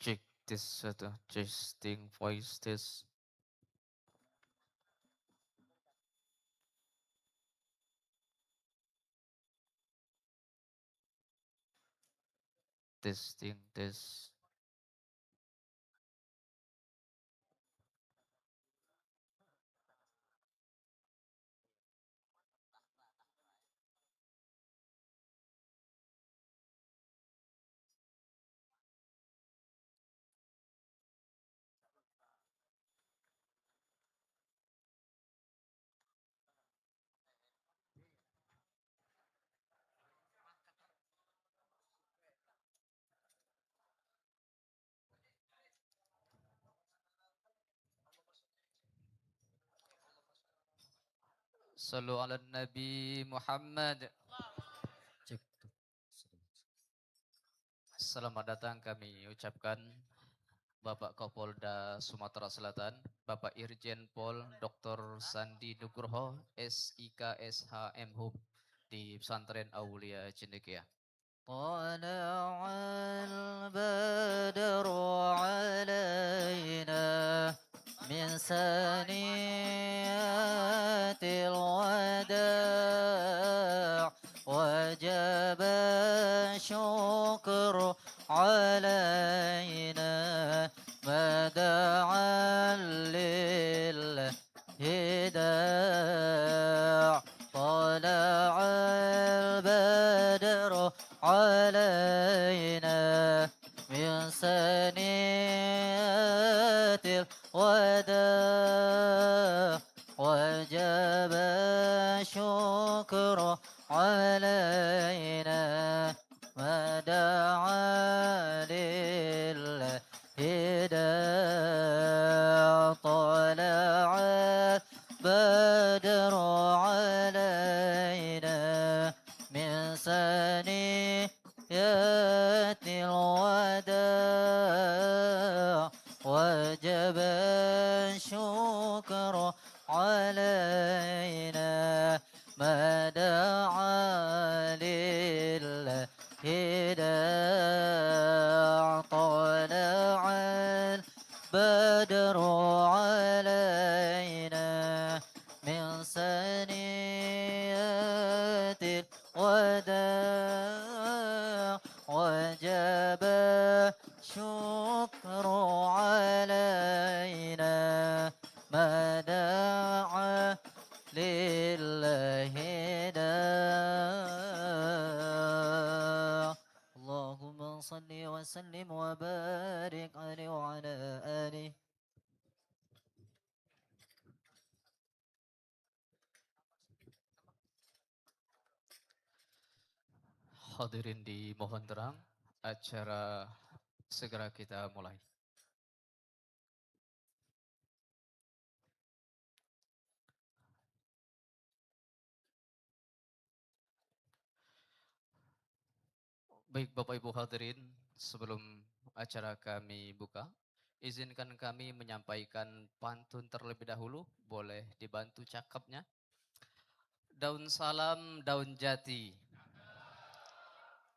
Check this testing voice test. Testing test. Sallu ala Nabi Muhammad. Selamat datang kami ucapkan Bapak Kapolda Sumatera Selatan, Bapak Irjen Pol Dr. Sandi Nugroho, SIK SHM Hub di Pesantren Aulia Cendekia. طلع البدر علينا من ثنيات الوداع وجب الشكر علينا ما دعا الوداع وجب الشكر علينا ما دعا لله داع طلع البدر علينا من ثنيات الوداع وجب الشكر علينا ما دعا لله داع طلع البدر علينا من ثنيات الوداع وجب الشكر علينا ما دعا لله داع اللهم صل وسلم وبارك عليه وعلى آله. Hadirin dimohon tenang, acara segera kita mulai. Baik Bapak Ibu hadirin, sebelum acara kami buka, izinkan kami menyampaikan pantun terlebih dahulu, boleh dibantu cakapnya. Daun salam, daun jati,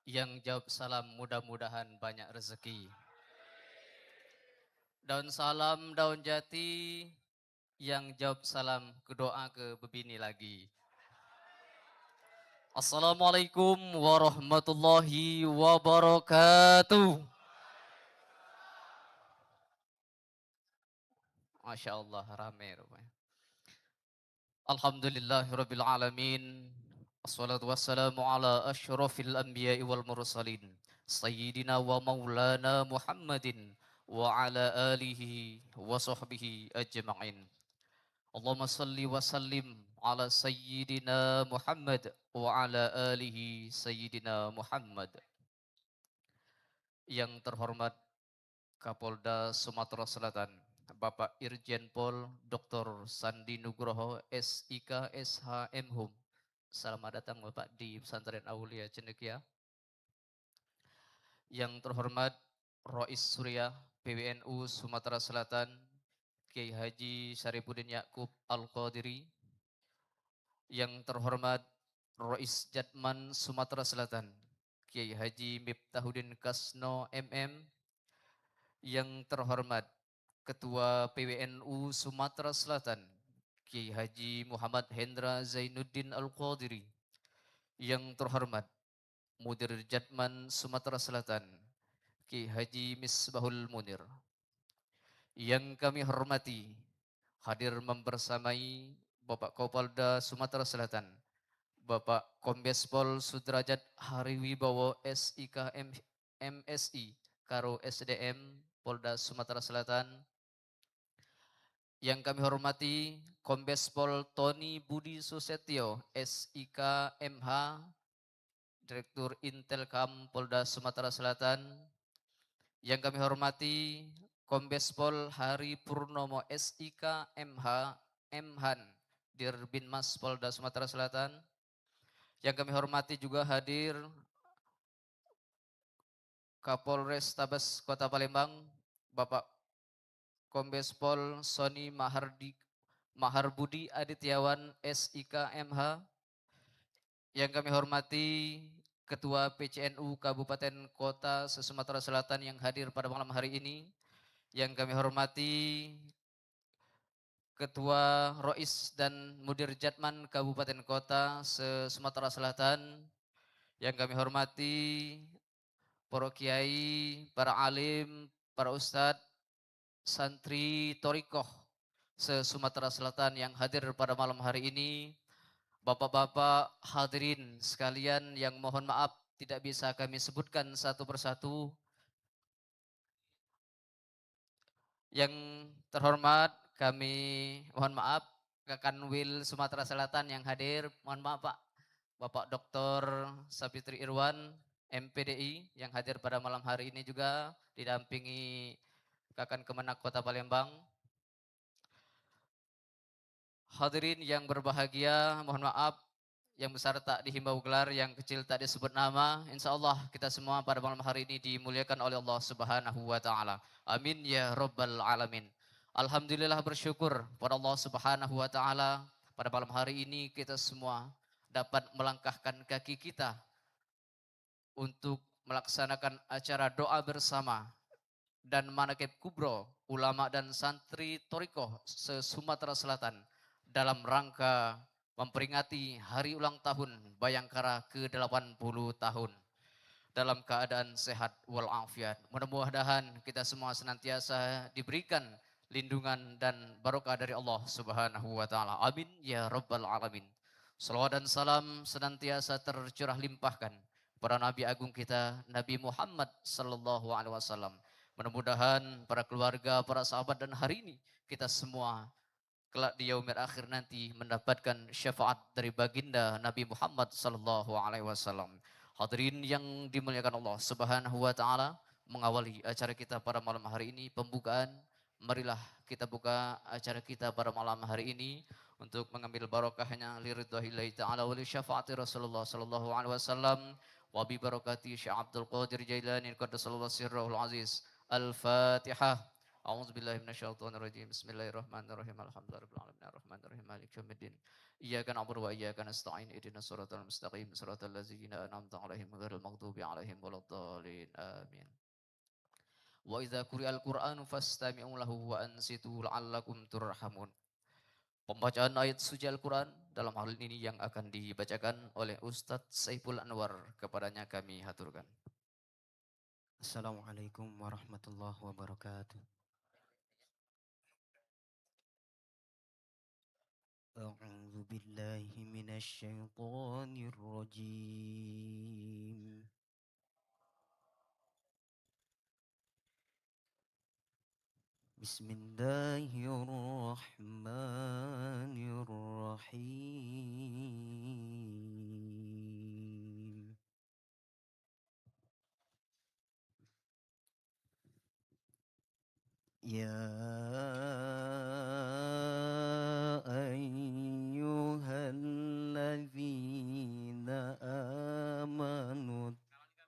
yang jawab salam mudah-mudahan banyak rezeki. Daun salam, daun jati, yang jawab salam doa ke bebini lagi. Assalamualaikum warahmatullahi wabarakatuh. Masya Allah rame rupanya. Alhamdulillahirabbil alamin. Assalatu wassalamu ala asyrafil anbiya'i wal mursalin. Sayyidina wa maulana Muhammadin wa ala alihi wa sahbihi ajma'in. Allahumma salli wa sallim ala Sayyidina Muhammad wa ala alihi Sayyidina Muhammad. Yang terhormat Kapolda Sumatera Selatan, Bapak Irjen Pol Dr. Sandi Nugroho SIK SH Mhum. Selamat datang Bapak di Pesantren Aulia Cendekia. Yang terhormat Rois Surya PWNU Sumatera Selatan, Kiai Haji Syarifuddin Yakub Al-Qadiri. Yang terhormat Rois Jatman Sumatera Selatan, Kiai Haji Miftahuddin Kasno MM. Yang terhormat Ketua PWNU Sumatera Selatan, Kiai Haji Muhammad Hendra Zainuddin Al-Qadiri. Yang terhormat Mudir Jatman Sumatera Selatan, Kiai Haji Misbahul Munir. Yang kami hormati, hadir membersamai Bapak Kapolda Sumatera Selatan, Bapak Kombes Pol Sudrajat Hariwibowo SIK MSI Karo SDM Polda Sumatera Selatan. Yang kami hormati Kombes Pol Tony Budi Susetio SIK MH Direktur Intelkam Polda Sumatera Selatan. Yang kami hormati Kombes Pol Hari Purnomo SIK MH MHan Dirbinmas Polda Sumatera Selatan. Yang kami hormati juga hadir Kapolres Tabes Kota Palembang, Bapak Kombes Pol Sony Maharbudi Adityawan SIK MH. Yang kami hormati Ketua PCNU Kabupaten Kota se-Sumatera Selatan yang hadir pada malam hari ini. Yang kami hormati Ketua Rois dan Mudir Jatman Kabupaten Kota se-Sumatera Selatan. Yang kami hormati para kiai, para alim, para ustadz, santri Torikoh se-Sumatera Selatan yang hadir pada malam hari ini. Bapak-bapak hadirin sekalian yang mohon maaf tidak bisa kami sebutkan satu persatu. Yang terhormat kami mohon maaf Kakanwil Sumatera Selatan yang hadir. Mohon maaf Pak, Bapak Dr. Sapitri Irwan, MPDI yang hadir pada malam hari ini juga didampingi Kakan Kemenak Kota Palembang. Hadirin yang berbahagia, mohon maaf yang besar tak dihimbau gelar, yang kecil tak disebut nama. Insya Allah kita semua pada malam hari ini dimuliakan oleh Allah Subhanahu wa Ta'ala. Amin ya Rabbal Alamin. Alhamdulillah bersyukur pada Allah Subhanahu wa Ta'ala. Pada malam hari ini kita semua dapat melangkahkan kaki kita untuk melaksanakan acara doa bersama dan manakib kubro ulama dan santri Torikoh se-Sumatera Selatan dalam rangka memperingati hari ulang tahun Bayangkara ke-80 tahun dalam keadaan sehat walafiat. Mudah-mudahan kita semua senantiasa diberikan lindungan dan barokah dari Allah Subhanahu wa Ta'ala. Amin ya Rabbal Alamin. Salawat dan salam senantiasa tercurah limpahkan para Nabi Agung kita, Nabi Muhammad Sallallahu Alaihi Wasallam. Mudah-mudahan para keluarga, para sahabat dan hari ini kita semua kelak di yaumil akhir nanti mendapatkan syafaat dari baginda Nabi Muhammad Sallallahu Alaihi Wasallam. Hadirin yang dimuliakan Allah Subhanahu Wa Taala, mengawali acara kita pada malam hari ini pembukaan. Marilah kita buka acara kita pada malam hari ini untuk mengambil barokahnya liridhahillahi ta'ala wa li syafaati Rasulullah sallallahu alaihi wasallam wa bi barakati Syekh Abdul Qadir Jailani qaddasallahu sirrahul aziz. Al-Fatihah. A'udzubillahi minasyaitonir rajim. Bismillahirrahmanirrahim. Alhamdulillahirabbil alamin arrahmanirrahim maliki yaumiddin. Iyyaka na'budu wa iyyaka nasta'in. Ihdinas siratal mustaqim. Siratal ladzina an'amta 'alaihim ghairil maghdubi 'alaihim waladdallin. Amin. Wa idza quri'al Qur'anu fastami'u lahu wa ansitu la'allakum turhamun. Pembacaan ayat suci Al-Quran dalam hal ini yang akan dibacakan oleh Ustadz Saiful Anwar, kepadanya kami haturkan. Assalamualaikum warahmatullahi wabarakatuh. A'udzu billahi minasy syaithanir rajim. Bismillahirrahmanirrahim. Ya ayyuhalladzina amanu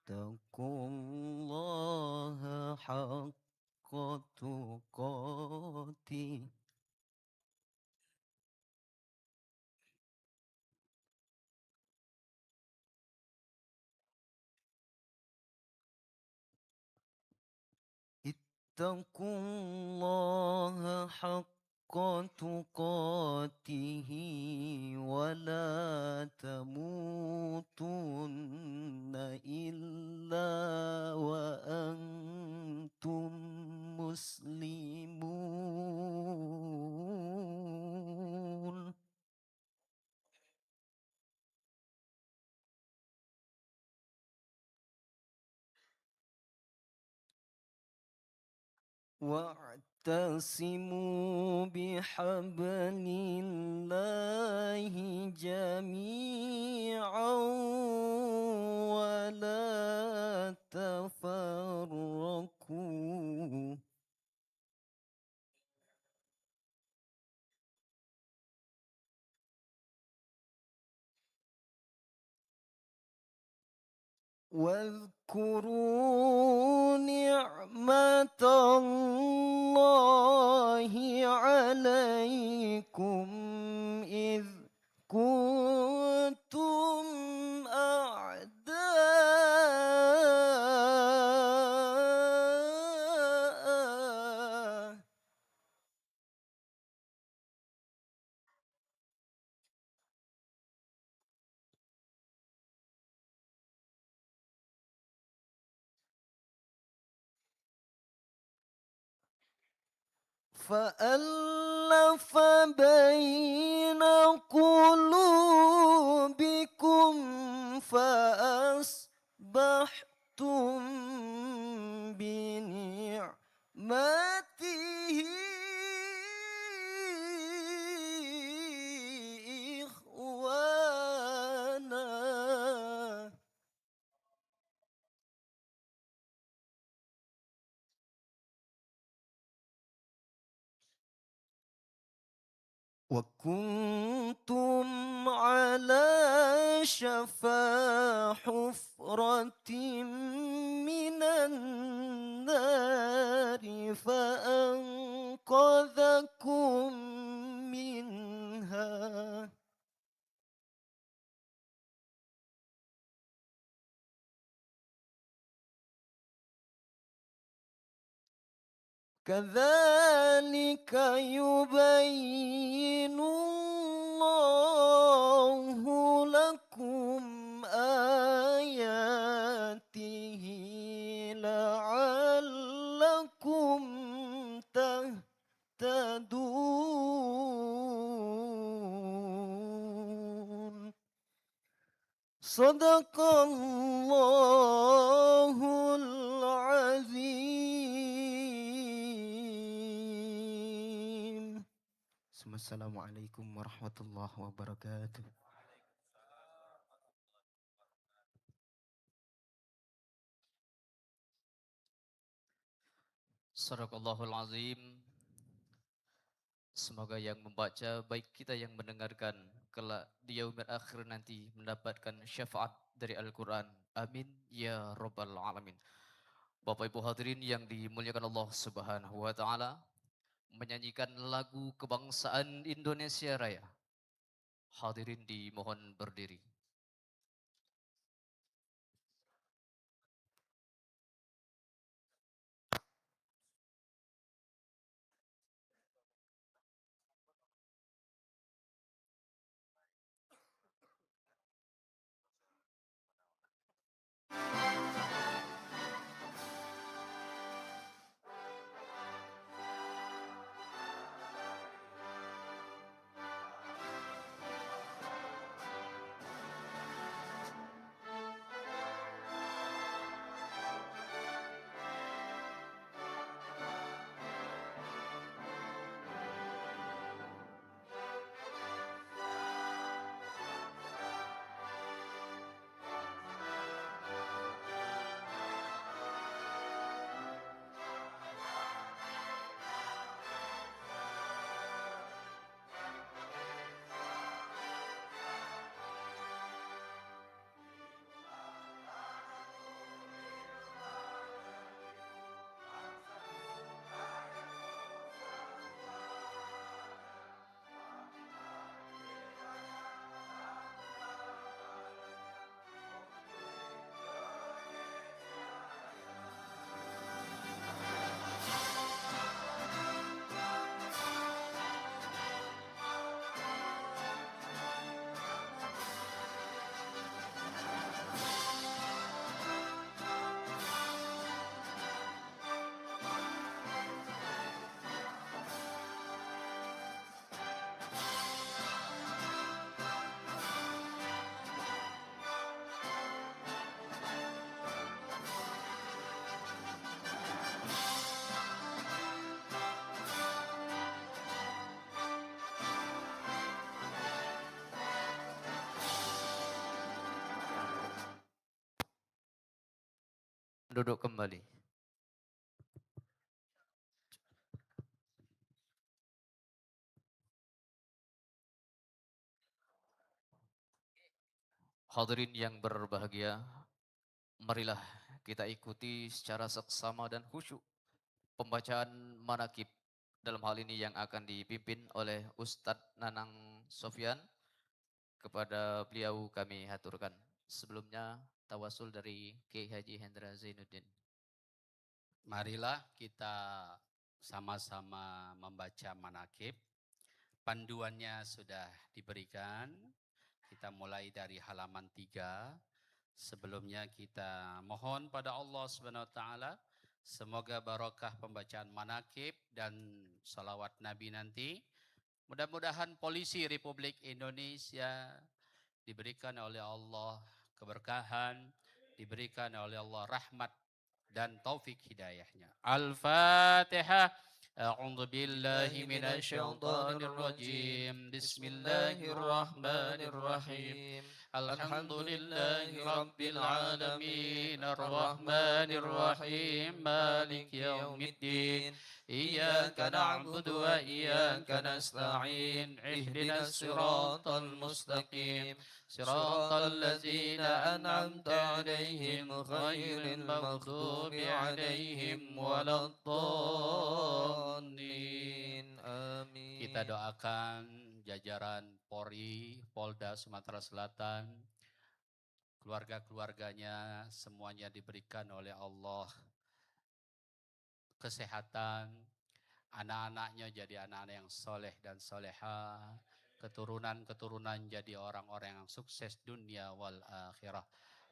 taqullaha haqqa tuqatih ittaqullaha haqqa tuqatih wa la tamutunna illa wa antum muslimun. واعتصموا بحبل الله جميعا ولا تفرقوا واذكروا نعمة الله عليكم إذ كنتم أعداء فألف بين قلوبكم فأصبحتم بنعمته وكنتم على شفا حفرة من النار فأنقذكم منها كذلك يبين الله لكم آياته لعلكم تهتدون صدق الله العظيم. Assalamualaikum warahmatullahi wabarakatuh. Sadaqallahul azim. Semoga yang membaca baik kita yang mendengarkan kelak di yaumil akhir nanti mendapatkan syafaat dari Al-Quran. Amin ya rabbal alamin. Bapak Ibu hadirin yang dimuliakan Allah Subhanahu wa taala, menyanyikan lagu kebangsaan Indonesia Raya. Hadirin dimohon berdiri. Duduk kembali. Hadirin yang berbahagia, marilah kita ikuti secara seksama dan khusyuk pembacaan manakib dalam hal ini yang akan dipimpin oleh Ustadz Nanang Sofyan. Kepada beliau kami haturkan. Sebelumnya tawasul dari Kiai Haji Hendra Zainuddin. Marilah kita sama-sama membaca manakib. Panduannya sudah diberikan. Kita mulai dari halaman 3. Sebelumnya kita mohon pada Allah Subhanahu wa taala semoga barokah pembacaan manakib dan salawat Nabi nanti. Mudah-mudahan polisi Republik Indonesia diberikan oleh Allah keberkahan, diberikan oleh Allah rahmat dan taufik hidayahnya. Al-Fatihah. A'udzu billahi minasyaitonir rajim. Bismillahirrahmanirrahim. الحمد لله رب العالمين الرحمن الرحيم مالك يوم الدين إياك نعبد وإياك نستعين اهدنا الصراط المستقيم صراط الذين أنعمت عليهم غير المغضوب عليهم ولا الضالين آمين. Kita doakan jajaran Polri, Polda Sumatera Selatan, keluarga-keluarganya semuanya diberikan oleh Allah kesehatan, anak-anaknya jadi anak-anak yang soleh dan soleha, keturunan-keturunan jadi orang-orang yang sukses dunia wal akhirah.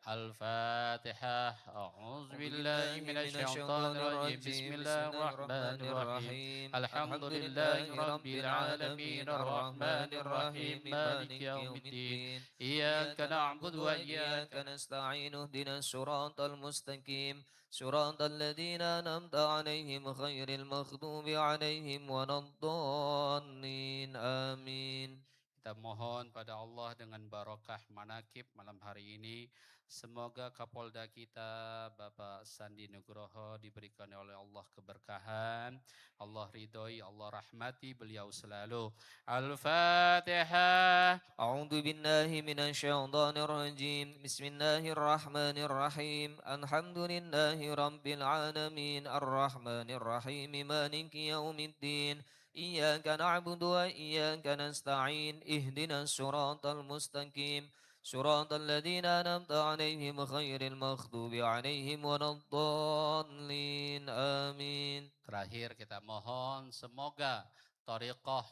Al-Fatihah. A'udzu billahi minasyaitonir rajim. Bismillahirrahmanirrahim. Alhamdulillahi rabbil alamin arrahmanir rahim maliki yaumiddin. Iyyaka na'budu wa iyyaka nasta'in ihdinas siratal mustaqim. صراط الذين أنعمت عليهم غير المغضوب عليهم ولا الضالين آمين. Kita mohon pada Allah dengan barokah manakib malam hari ini, semoga Kapolda kita Bapak Sandi Nugroho diberikan oleh Allah keberkahan, Allah ridhoi, Allah rahmati beliau selalu. Al-Fatihah. A'udzu billahi minasyaitonir rajim. Bismillahirrahmanirrahim. Alhamdulillahi rabbil alamin arrahmanir rahim maliki yaumiddin. إياك نعبد وإياك نستعين اهدنا الصراط المستقيم صراط الذين أنعمت عليهم غير المغضوب عليهم ولا الضالين آمين. Terakhir kita mohon semoga thariqah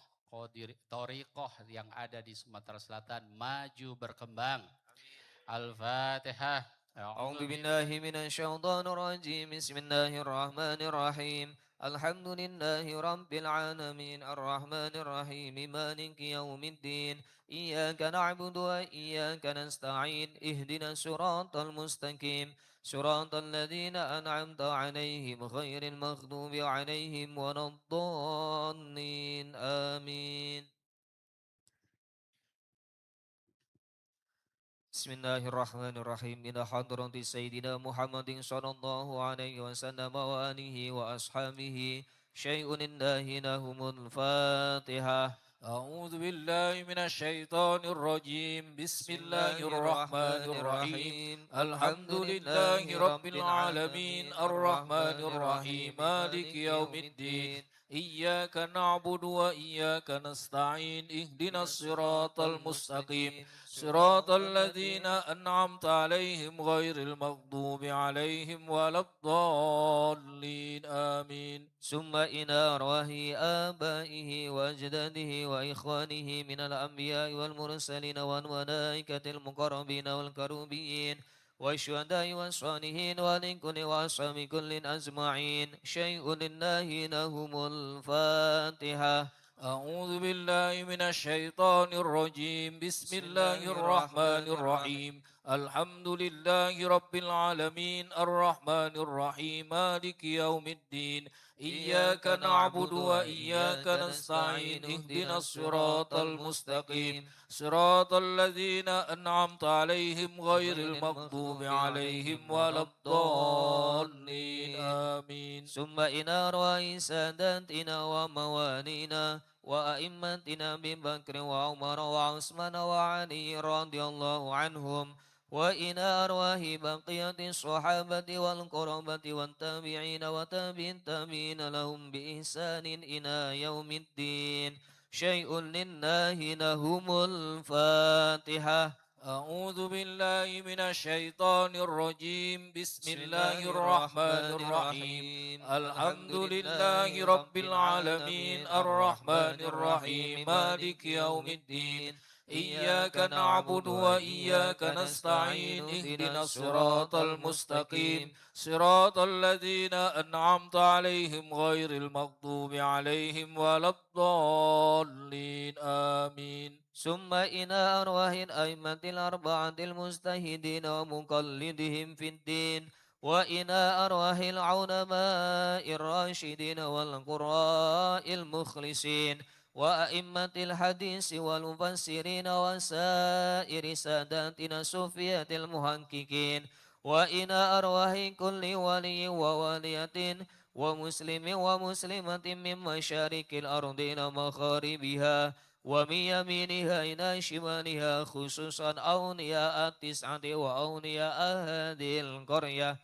yang ada di Sumatera Selatan maju berkembang. Al-Fatihah. A'udzu billahi minasyaitonir rajim. Bismillahirrahmanirrahim. الحمد لله رب العالمين الرحمن الرحيم مالك يوم الدين إياك نعبد وإياك نستعين اهدنا الصراط المستقيم صراط الذين أنعمت عليهم غير المغضوب عليهم ولا الضالين آمين. Bismillahirrahmanirrahim. Ila hadrati Sayyidina Muhammadin sallallahu alaihi wasallam wa alihi wa ashabihi syai'un indahi lahumul Fatihah. أعوذ بالله من الشيطان الرجيم بسم الله الرحمن الرحيم الحمد لله رب العالمين الرحمن الرحيم مالك يوم الدين إياك نعبد وإياك نستعين اهدنا الصراط المستقيم صراط الذين أنعمت عليهم غير المغضوب عليهم ولا الضالين آمين. ثم إلى أرواح آبائه وأجداده وإخوانه من الأنبياء والمرسلين والملائكة المقربين والكروبيين والشهداء والصالحين ولكل وأصحاب كل أجمعين شيء لله لهم الفاتحة. أعوذ بالله من الشيطان الرجيم بسم الله الرحمن الرحيم الحمد لله رب العالمين الرحمن الرحيم مالك يوم الدين إياك نعبد وإياك نستعين اهدنا الصراط المستقيم صراط الذين أنعمت عليهم غير المغضوب عليهم ولا الضالين آمين. ثم إلى أرواح ساداتنا وموالينا وأئمتنا ببكر وعمر وعثمان وعلي رضي الله عنهم وإلى أرواح بقية الصحابة والقربة والتابعين وتابع التابعين لهم بإحسان إلى يوم الدين شيء لله لهم الفاتحة. أعوذ بالله من الشيطان الرجيم بسم الله الرحمن الرحيم الحمد لله رب العالمين الرحمن الرحيم مالك يوم الدين إياك نعبد وإياك نستعين اهدنا الصراط المستقيم صراط الذين أنعمت عليهم غير المغضوب عليهم ولا الضالين آمين. ثم إلى أرواح الأئمة الأربعة المجتهدين ومقلدهم في الدين وإلى أرواح العلماء الراشدين والقراء المخلصين وأئمة الحديث والمفسرين وسائر ساداتنا الصوفية المحققين وإلى أرواح كل ولي وولية ومسلم ومسلمة من مشارق الأرض إلى مغاربها ومن يمينها إلى شمالها خصوصا أولياء التسعة وأولياء هذه القرية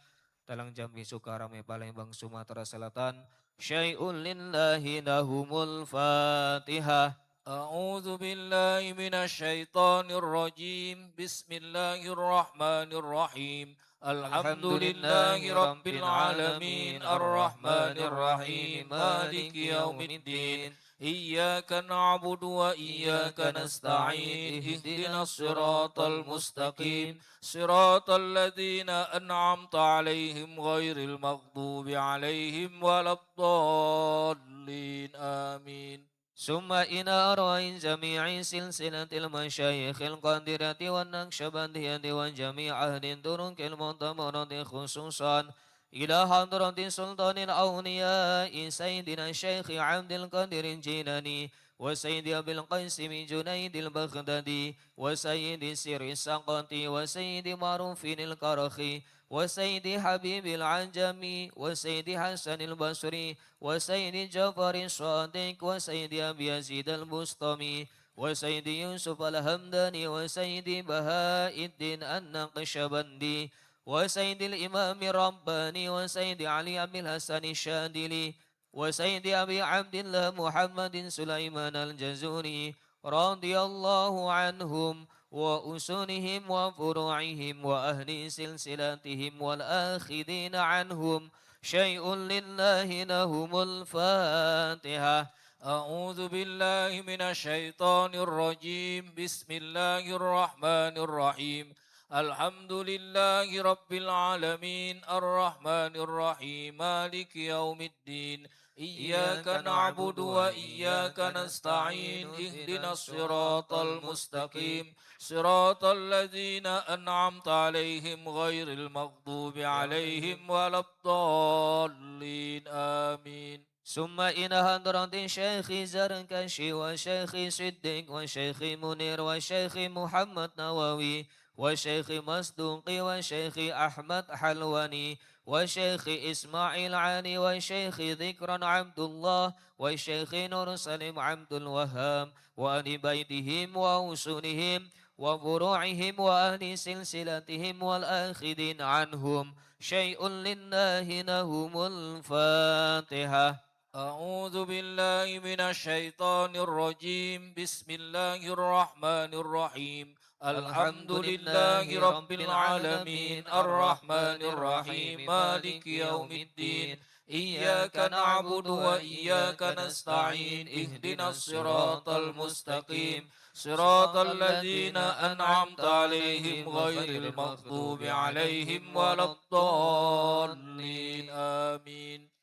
Dalam Jambi Sukarame Palembang Sumatera Selatan Syai'un lillahi lahumul fatihah أعوذ بالله من الشيطان الرجيم بسم الله الرحمن الرحيم الحمد لله رب العالمين الرحمن الرحيم مالك يوم الدين إياك نعبد وإياك نستعين اهدنا الصراط المستقيم صراط الذين أنعمت عليهم غير المغضوب عليهم ولا الضالين آمين ثم إلى أرواح جميع سلسلة المشايخ القادرة والنقشبندية وجميع أهل الدرك المعتبرة خصوصا إلى حضرة سلطان الأولياء سيدنا الشيخ عبد القادر الجيلاني وسيد أبي القاسم جنيد البغدادي وسيد سر السقطي وسيد معروف الكرخي وسيد حبيب العجمي وسيد حسن البصري وسيد جعفر الصادق وسيد أبي يزيد البسطمي وسيد يوسف الهمداني وسيد بهاء الدين النقشبندي وسيد الإمام الرباني وسيد علي بن الحسن الشاذلي وسيد أبي عبد الله محمد سليمان الجزوري رضي الله عنهم وأسونهم وفروعهم وأهل سلسلتهم والآخذين عنهم شيء لله لهم الفاتحة أعوذ بالله من الشيطان الرجيم بسم الله الرحمن الرحيم الحمد لله رب العالمين الرحمن الرحيم مالك يوم الدين إياك نعبد وإياك نستعين اهدنا الصراط المستقيم صراط الذين أنعمت عليهم غير المغضوب عليهم ولا الضالين آمين ثم إلى حضرة الشيخ زركشي وشيخ صديق وشيخ منير وشيخ محمد نووي وشيخ مصدوق وشيخ أحمد حلواني وشيخ إسماعيل علي وشيخ ذكرا عبد الله وشيخ نور سليم عبد الوهاب وآل بيتهم وأصولهم وفروعهم وأهل سلسلتهم والآخذين عنهم شيء لله لهم الفاتحة أعوذ بالله من الشيطان الرجيم بسم الله الرحمن الرحيم الحمد لله رب العالمين الرحمن الرحيم مالك يوم الدين إياك نعبد وإياك نستعين اهدنا الصراط المستقيم صراط الذين أنعمت عليهم غير المغضوب عليهم ولا الضالين آمين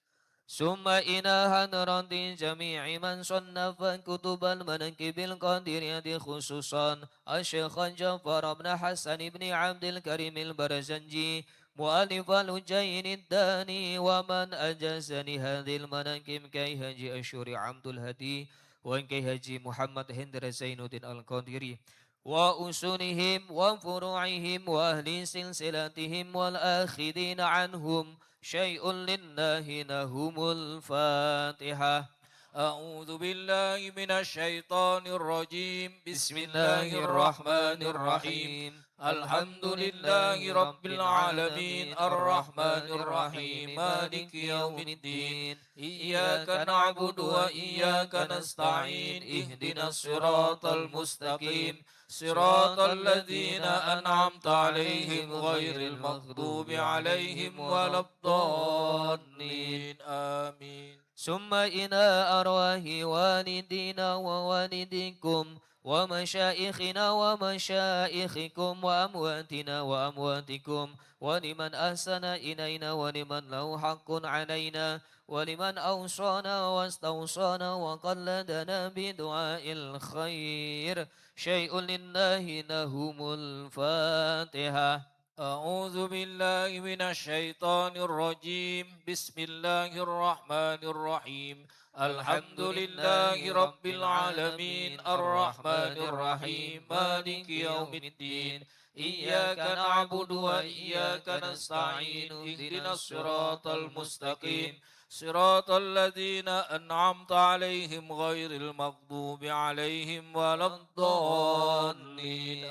ثم إلى حضرة جميع من صنف كتب المناكب القادرية خصوصا الشيخ جعفر بن حسن بن عبد الكريم البرزنجي مؤلف الحجين الداني ومن أجازني هذه المناكب كي هجي أشوري عبد الهدي وكي هجي محمد هندر زين الدين القادري وأصولهم وفروعهم وأهل سلسلتهم والآخذين عنهم شيء لله لهم الفاتحة أعوذ بالله من الشيطان الرجيم بسم الله الرحمن الرحيم الحمد لله رب العالمين الرحمن الرحيم مالك يوم الدين إياك نعبد وإياك نستعين اهدنا الصراط المستقيم صراط الذين أنعمت عليهم غير المغضوب عليهم ولا الضالين آمين ثم إلى أرواح والدينا ووالديكم ومشائخنا ومشائخكم وأمواتنا وأمواتكم ولمن أحسن إلينا ولمن له حق علينا ولمن أوصانا واستوصانا وقلدنا بدعاء الخير شيء لله لهم الفاتحة أعوذ بالله من الشيطان الرجيم بسم الله الرحمن الرحيم الحمد لله رب العالمين الرحمن الرحيم مالك يوم الدين إياك نعبد وإياك نستعين اهدنا الصراط المستقيم صراط الذين أنعمت عليهم غير المغضوب عليهم ولا الضالين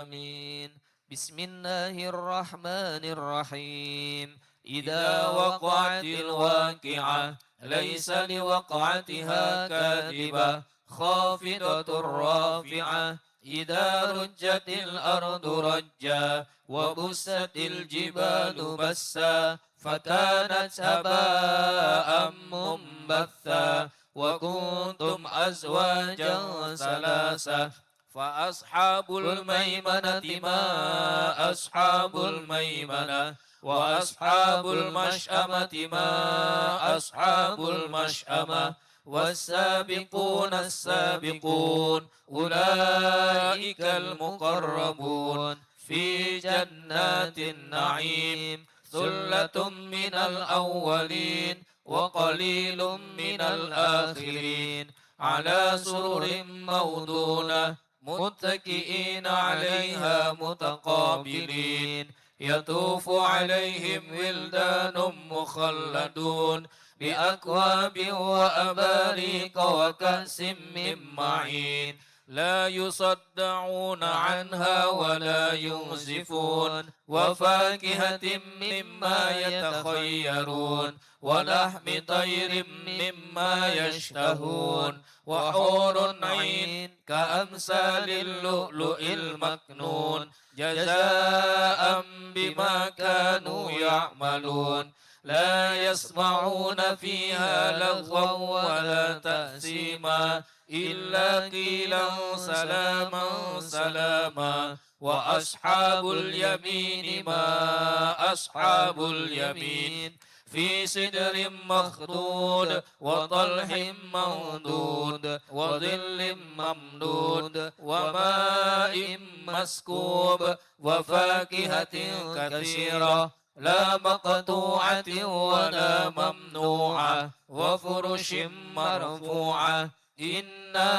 آمين. بسم الله الرحمن الرحيم. إذا وقعت الواقعة ليس لوقعتها كاذبة خافضة رافعة إذا رجت الأرض رجا وبست الجبال بسا فكانت هباء منبثا وكنتم أزواجا ثلاثة فأصحاب الميمنة ما أصحاب الميمنة وأصحاب المشأمة ما أصحاب المشأمة والسابقون السابقون أولئك المقربون في جنات النعيم ثلة من الأولين وقليل من الآخرين على سرر موضونة متكئين عليها متقابلين يطوف عليهم ولدان مخلدون بأكواب وأباريق وكأس من معين لا يصدعون عنها ولا ينزفون وفاكهة مما يتخيرون ولحم طير مما يشتهون وحور عين كأمثال اللؤلؤ المكنون جزاء بما كانوا يعملون لا يسمعون فيها لغوا ولا تأثيما إلا قيلا سلاما سلاما وأصحاب اليمين ما أصحاب اليمين في سدر مخضود وطلح منضود وظل ممدود وماء مسكوب وفاكهة كثيرة لا مقطوعة ولا ممنوعة وفرش مرفوعة إنا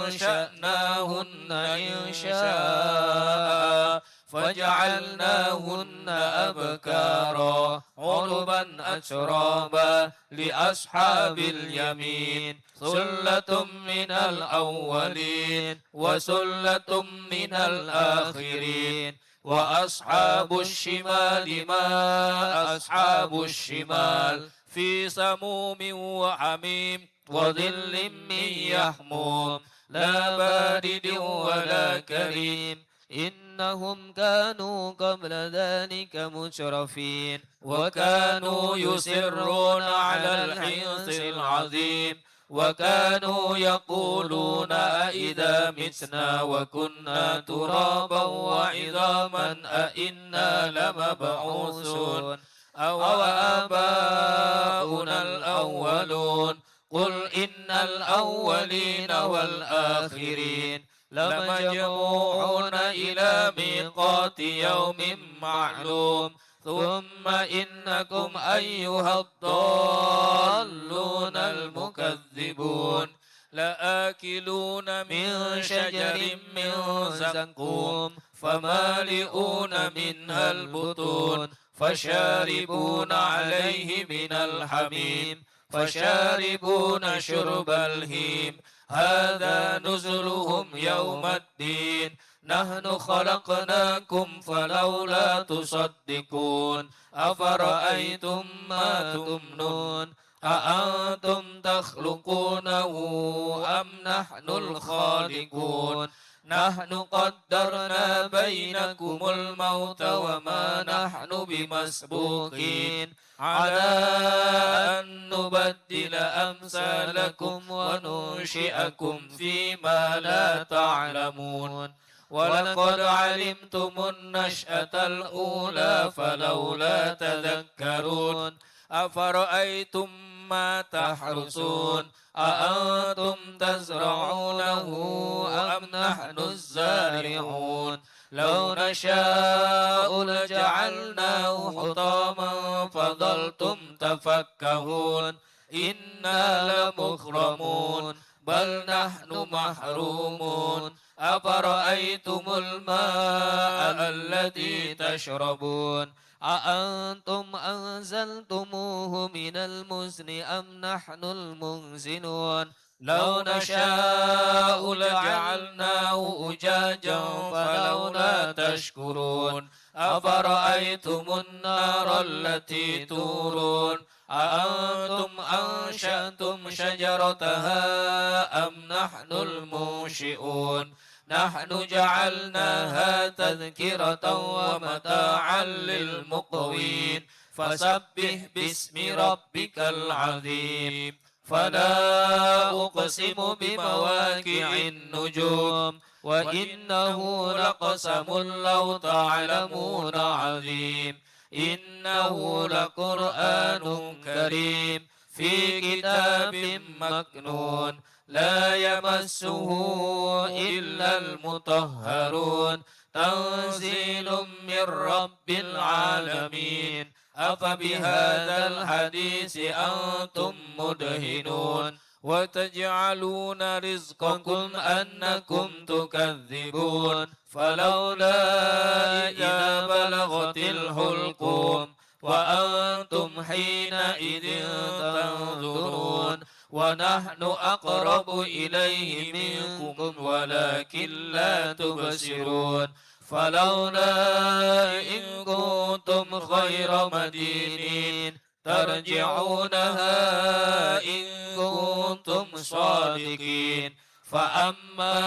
أنشأناهن إنشاء فجعلناهن أبكارا عربا أترابا لأصحاب اليمين ثلة من الأولين وثلة من الآخرين وأصحاب الشمال ما أصحاب الشمال في سموم وحميم وظل من يحموم لا بارد ولا كريم إنهم كانوا قبل ذلك مترفين وكانوا يصرون على الحنث العظيم وكانوا يقولون أئذا متنا وكنا ترابا وعظاما أئنا لمبعوثون أو آباؤنا الأولون قل إن الأولين والآخرين لمجموعون إلى ميقات يوم معلوم ثم إنكم أيها الضالون المكذبون لآكلون من شجر من زقوم فمالئون منها البطون فشاربون عليه من الحميم فشاربون شرب الهيم هذا نزلهم يوم الدين نحن خلقناكم فلولا تصدقون أفرأيتم ما تمنون أأنتم تخلقونه أم نحن الخالقون نحن قدرنا بينكم الموت وما نحن بمسبوقين على أن نبدل أمثالكم وننشئكم فيما لا تعلمون ولقد علمتم النشأة الأولى فلولا تذكرون أفرأيتم ما تحرثون أأنتم تزرعونه أم نحن الزارعون لو نشاء لجعلناه حطاما فظلتم تفكهون إنا لمغرمون بل نحن محرومون أفرأيتم الماء الذي تشربون أأنتم أنزلتموه من المزن أم نحن المنزلون لو نشاء لجعلناه أجاجا فلولا تشكرون أفرأيتم النار التي تورون أأنتم أنشأتم شجرتها أم نحن المنشئون نحن جعلناها تذكرة ومتاعا للمقوين فسبح باسم ربك العظيم فلا أقسم بمواقع النجوم وإنه لقسم لو تعلمون عظيم إنه لقرآن كريم في كتاب مكنون لا يمسه إلا المطهرون تنزيل من رب العالمين أفبهذا الحديث أنتم مدهنون وتجعلون رزقكم أنكم تكذبون فلولا إذا بلغت الحلقوم وأنتم حينئذ تنظرون ونحن أقرب إليه منكم ولكن لا تبصرون فلولا إن كنتم خير مدينين ترجعونها إن كنتم صادقين فأما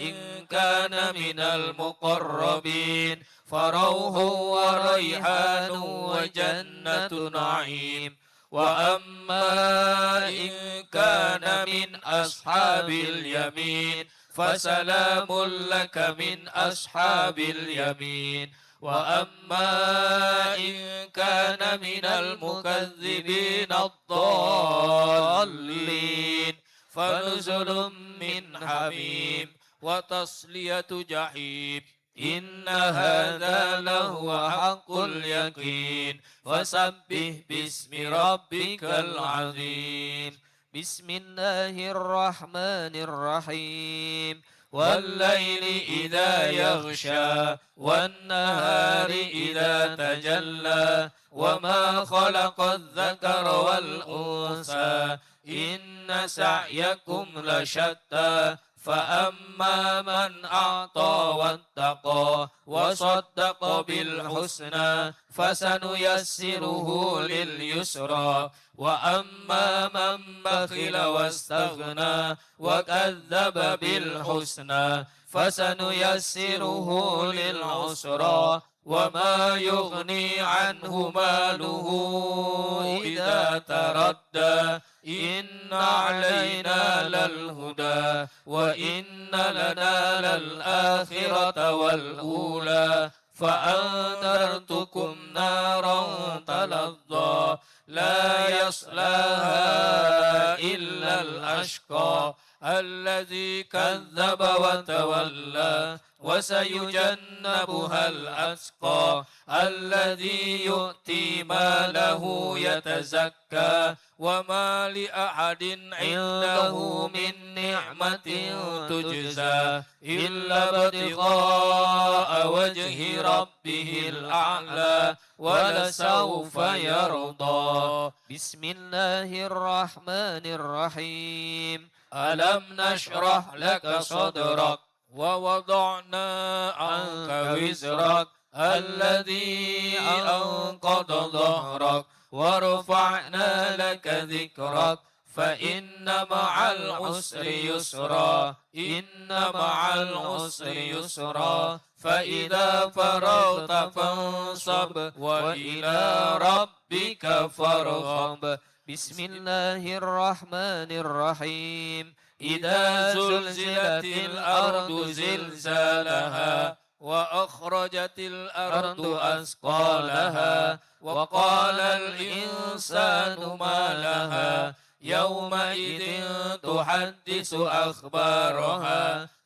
إن كان من المقربين فروح وريحان وجنة نعيم وأما إن كان من أصحاب اليمين فسلام لك من أصحاب اليمين وأما إن كان من المكذبين الضالين فنزل من حميم وتصلية جحيم إن هذا لهو حق اليقين فسبح باسم ربك العظيم بسم الله الرحمن الرحيم والليل إذا يغشى والنهار إذا تجلى وما خلق الذكر والأنثى إن سعيكم لشتى فأما من أعطى واتقى وصدق بالحسنى فسنيسره لليسرى وأما من بخل واستغنى وكذب بالحسنى فسنيسره للعسرى وما يغني عنه ماله إذا تردى إن علينا للهدى وإن لنا للآخرة والأولى فأنذرتكم نارا تلظى لا يصلاها إلا الأشقى الذي كذب وتولى وسيجنبها الأتقى الذي يؤتي ماله يتزكى وما لأحد عنده من نعمة تجزى إلا ابتغاء وجه ربه الأعلى ولسوف يرضى بسم الله الرحمن الرحيم ألم نشرح لك صدرك ووضعنا عنك وزرك الذي أنقض ظهرك ورفعنا لك ذكرك فإن مع العسر يسرا إن مع العسر يسرا فإذا فرغت فانصب وإلى ربك فارغب بسم الله الرحمن الرحيم إذا زلزلت الأرض زلزالها وأخرجت الأرض أثقالها وقال الإنسان ما لها يومئذ تحدث أخبارها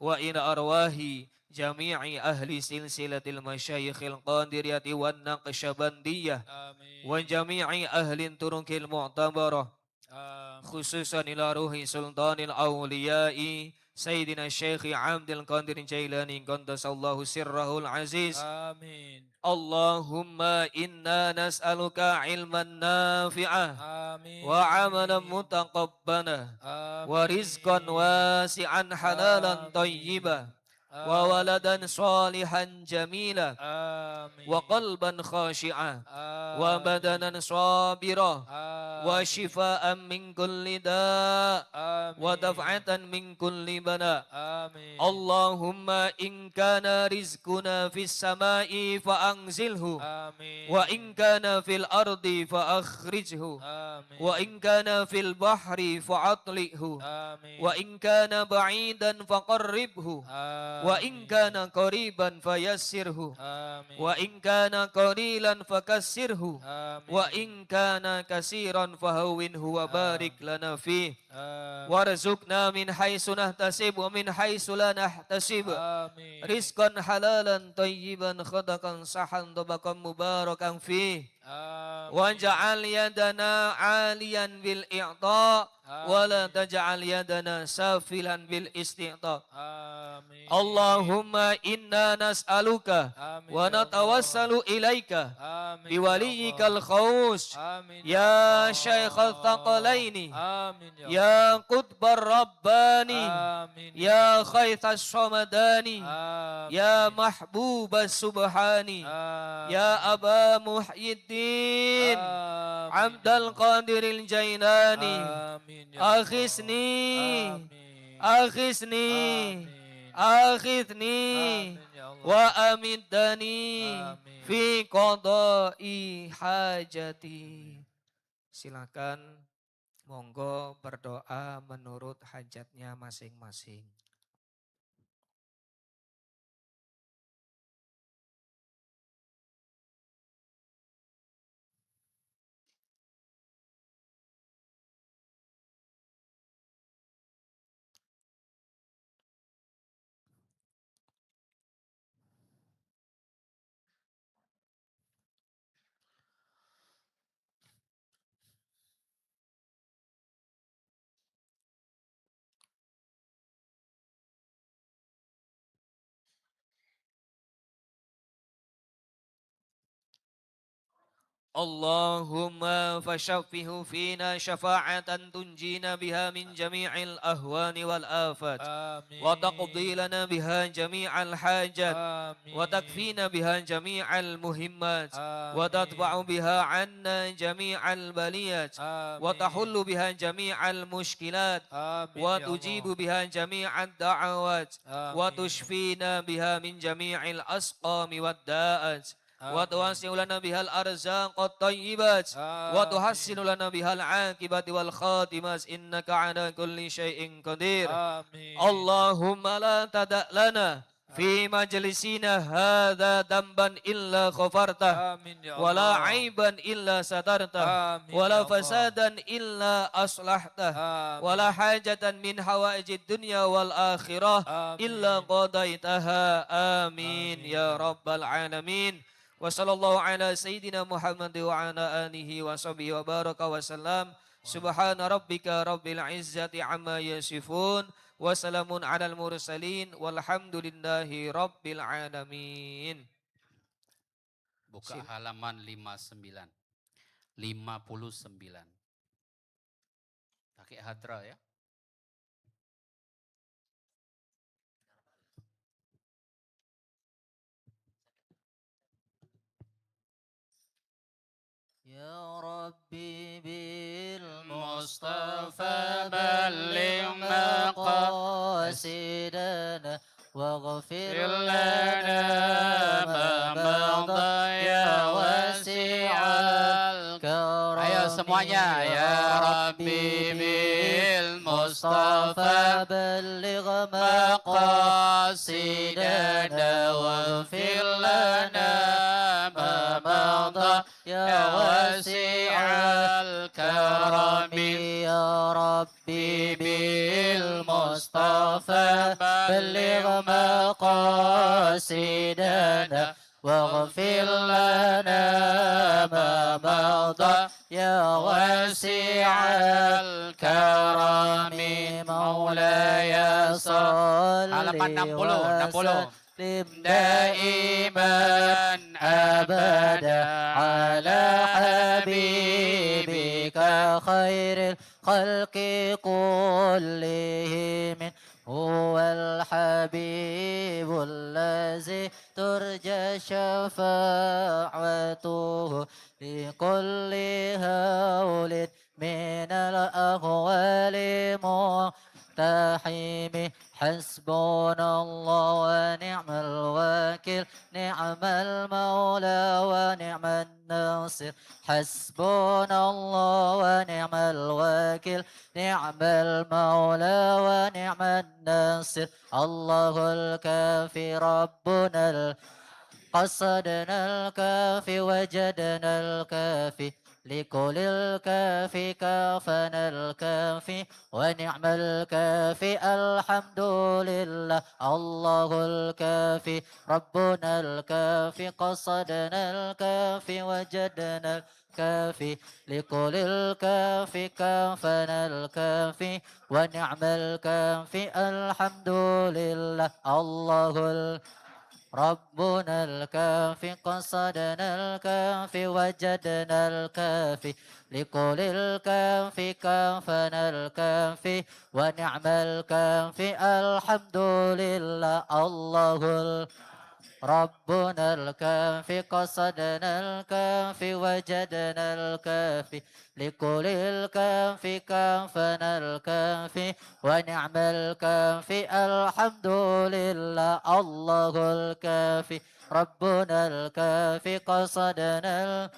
وإلى أرواح جميع أهل سلسلة المشايخ القادرية والنقشبندية آمين وجميع أهل الطرق المعتبرة آمين خصوصا إلى روح سلطان الأولياء سيدنا الشيخ عبد القادر الجيلاني قدس الله سره العزيز. آمين اللهم إنا نسألك علما نافعا آمين وعملا متقبلا آمين ورزقا واسعا حلالا طيبا وولدا صالحا جميلا آمين وقلبا خاشعا آمين وبدنا صابرا آمين وشفاء من كل داء آمين ودفعة من كل بلاء. آمين اللهم إن كان رزقنا في السماء فأنزله آمين وإن كان في الأرض فأخرجه آمين وإن كان في البحر فأطلقه آمين وإن كان بعيدا فقربه وإن كان قريبا فيسره آمين وإن كان قليلا فكسره آمين وإن كان كثيرا فهونه وبارك لنا فيه آمين وارزقنا من حيث نحتسب ومن حيث لا نحتسب آمين رزقا حلالا طيبا صدقا صحا طبقا مباركا فيه آمين واجعل يدنا عاليا بالإعطاء ولا تجعل يدنا سافلا بالاستعطاء. آمين اللهم إنا نسألك آمين ونتوسل إليك آمين بوليك الخوش آمين يا شيخ الثقلين آمين يا قطب الرباني آمين يا خيث الصمداني آمين يا محبوب السبحاني يا أبا محي الدين عبد القادر الجيلاني آمين أغثني آمين أغثني أغثني وأمدني في قضاء حاجتي. Silakan monggo berdoa menurut hajatnya masing-masing. اللهم فشفه فينا شفاعة تنجينا بها من جميع الأهوال والآفات وتقضي لنا بها جميع الحاجات وتكفينا بها جميع المهمات وتدفع بها عنا جميع البليات وتحل بها جميع المشكلات وتجيب بها جميع الدعوات وتشفينا بها من جميع الأسقام والداءات وتوسع لنا بها الأرزاق الطيبات وتحسن لنا بها العاقبة والخاتمات إنك على كل شيء قدير. اللهم لا تدع لنا في مجلسنا هذا ذنبا إلا غفرته ولا عيبا إلا سترته ولا فسادا إلا أصلحته ولا حاجة من حوائج الدنيا والآخرة إلا قضيتها آمين يا رب العالمين. وصلى الله على سيدنا محمد وعلى آله وصحبه وبارك وسلم. سبحان ربك رب العزة عما يصفون وسلام على المرسلين والحمد لله رب العالمين. Buka halaman 59. 59. Pakai hadra ya. يا ربي بالمصطفى بلغ مقاصدنا واغفر لنا ما مضى يا واسع الكرم. Ayo semuanya ya Rabbi bil Mustafa بلغ مقاصدنا واغفر لنا ما مضى يا واسع الكرم. يا ربي بالمصطفى المصطفى بلغ مقاصدنا واغفر لنا ما مضى يا واسع الكرم مولاي صل وسلم دائما أبدا على حبيبك خير الخلق كلهم هو الحبيب الذي ترجى شفاعته لكل هول من الأهوال مقتحم حسبنا الله ونعم الوكيل نعم المولى ونعم الناصر حسبنا الله ونعم الوكيل نعم المولى ونعم الناصر الله الكافي ربنا قصدنا الكافي وجدنا الكافي لكل الكافي كافنا الكافي ونعم الكافي الحمد لله الله الكافي ربنا الكافي قصدنا الكافي وجدنا الكافي لكل الكافي كافنا الكافي ونعم الكافي الحمد لله الله ربنا الكافي قصدنا الكافي وجدنا الكافي لكل الكافي كافنا الكافي ونعم الكافي الحمد لله الله ربنا الكافي قصدنا الكافي وجدنا الكافي لكل الكافي كافنا الكافي ونعم الكافي الحمد لله الله الكافي ربنا الكافي قصدنا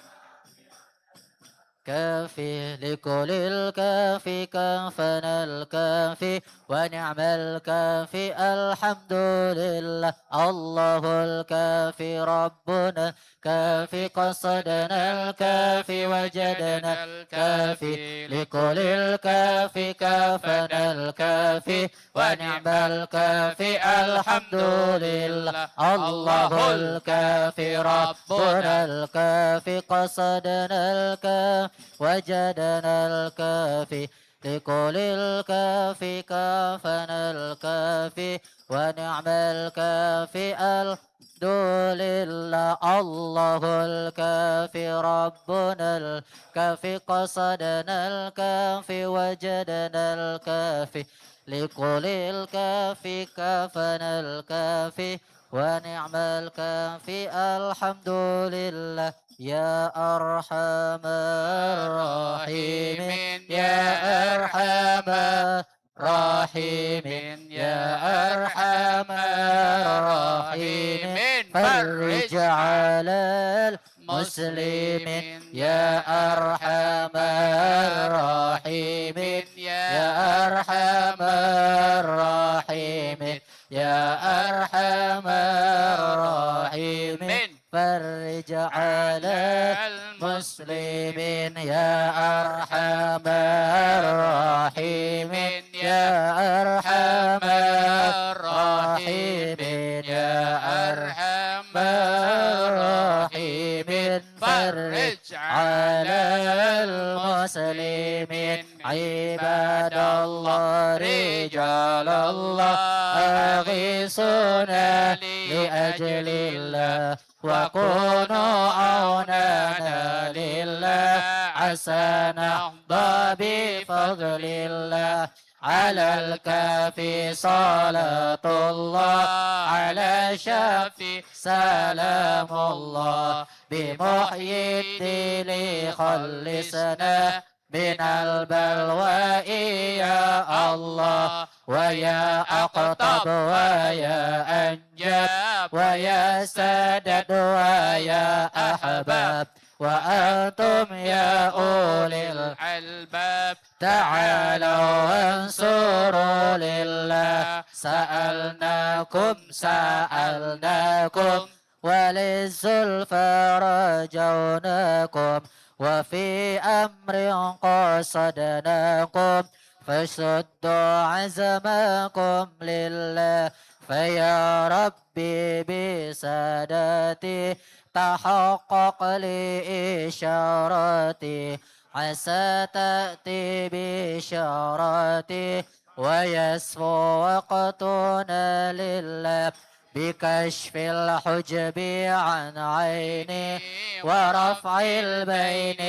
الكافي لكل الكافي كافنا الكافي ونعم الكافي الحمد لله الله الكافي ربنا الكافي قصدنا الكافي وجدنا الكافي لكل الكافي كافنا الكافي ونعم الكافي الحمد لله الله الكافي ربنا الكافي قصدنا الكافي وجدنا الكافي لكل الكافي كافنا الكافي ونعم الكافي الحمد لله الله الكافي ربنا الكافي قصدنا الكافي وجدنا الكافي لكل الكافي كافنا الكافي ونعم الكافي الحمد لله يا أرحم الراحمين يا أرحم الراحمين يا أرحم الراحمين فرج على المسلمين يا أرحم الراحمين يا أرحم الراحمين يا أرحم الراحمين فرج على المسلمين يا أرحم الراحمين يا أرحم الراحمين يا أرحم الراحمين فرج على المسلمين عباد الله رجال الله أغيثونا لأجل الله وكونوا عوننا لله عسى نحظى بفضل الله على الكافي صلاة الله على شافي سلام الله بمحيي الدين خلصنا من البلواء يا الله ويا أقطب ويا أنجاب ويا سدد ويا أحباب وأنتم يا أولي الألباب تعالوا وانصروا لله سألناكم وللزلفى رجوناكم وفي أمر قصدناكم فشدوا عزمكم لله فيا ربي بسادتي تحقق لإشارتي عسى تأتي بإشارتي ويسفو وقتنا لله بكشف الحجب عن عيني ورفع البين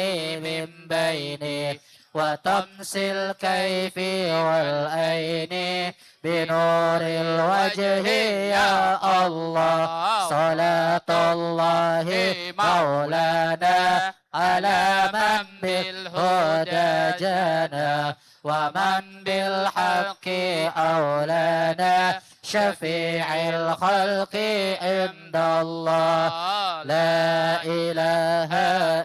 من بيني وطمس الكيف والأين بنور الوجه يا الله صلاة الله مولانا على من بالهدى جانا ومن بالحق أولانا شفيع الخلق عند الله لا إله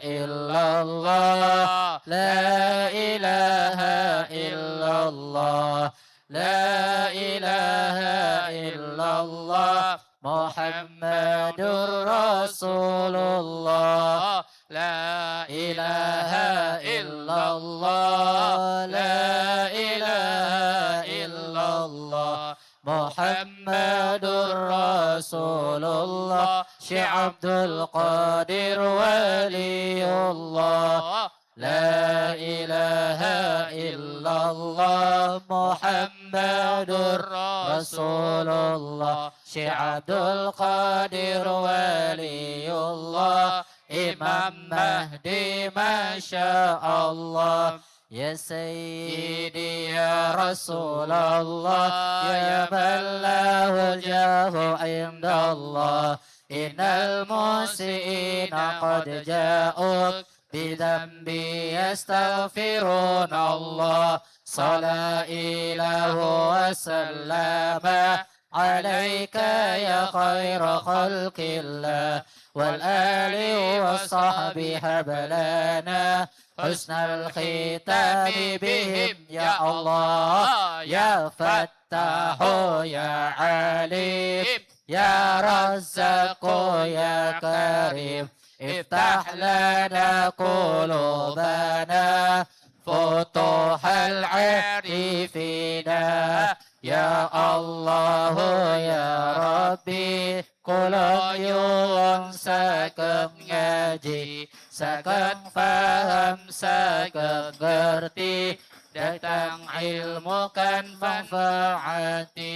إلا الله لا إله إلا الله لا إله إلا الله محمد رسول الله لا إله إلا الله لا إله إلا الله محمد رسول الله شيخ عبد القادر ولي الله لا إله إلا الله محمد رسول الله شيخ عبد القادر ولي الله إمام مهدي ما شاء الله يا سيدي يا رسول الله يا من له الجاه عند الله إن المسيئين قد جاءوك بذنبي يستغفرون الله صلى إله وسلم عليك يا خير خلق الله والآل والصحب هب لنا حسن الختام بهم يا الله يا فتاح يا عليم يا رزاق يا كريم افتح لنا قلوبنا فتوح العارفين يا الله يا ربي Kula yung sageng ngaji, sageng faham, sageng ngerti, datang ilmu kan manfaati.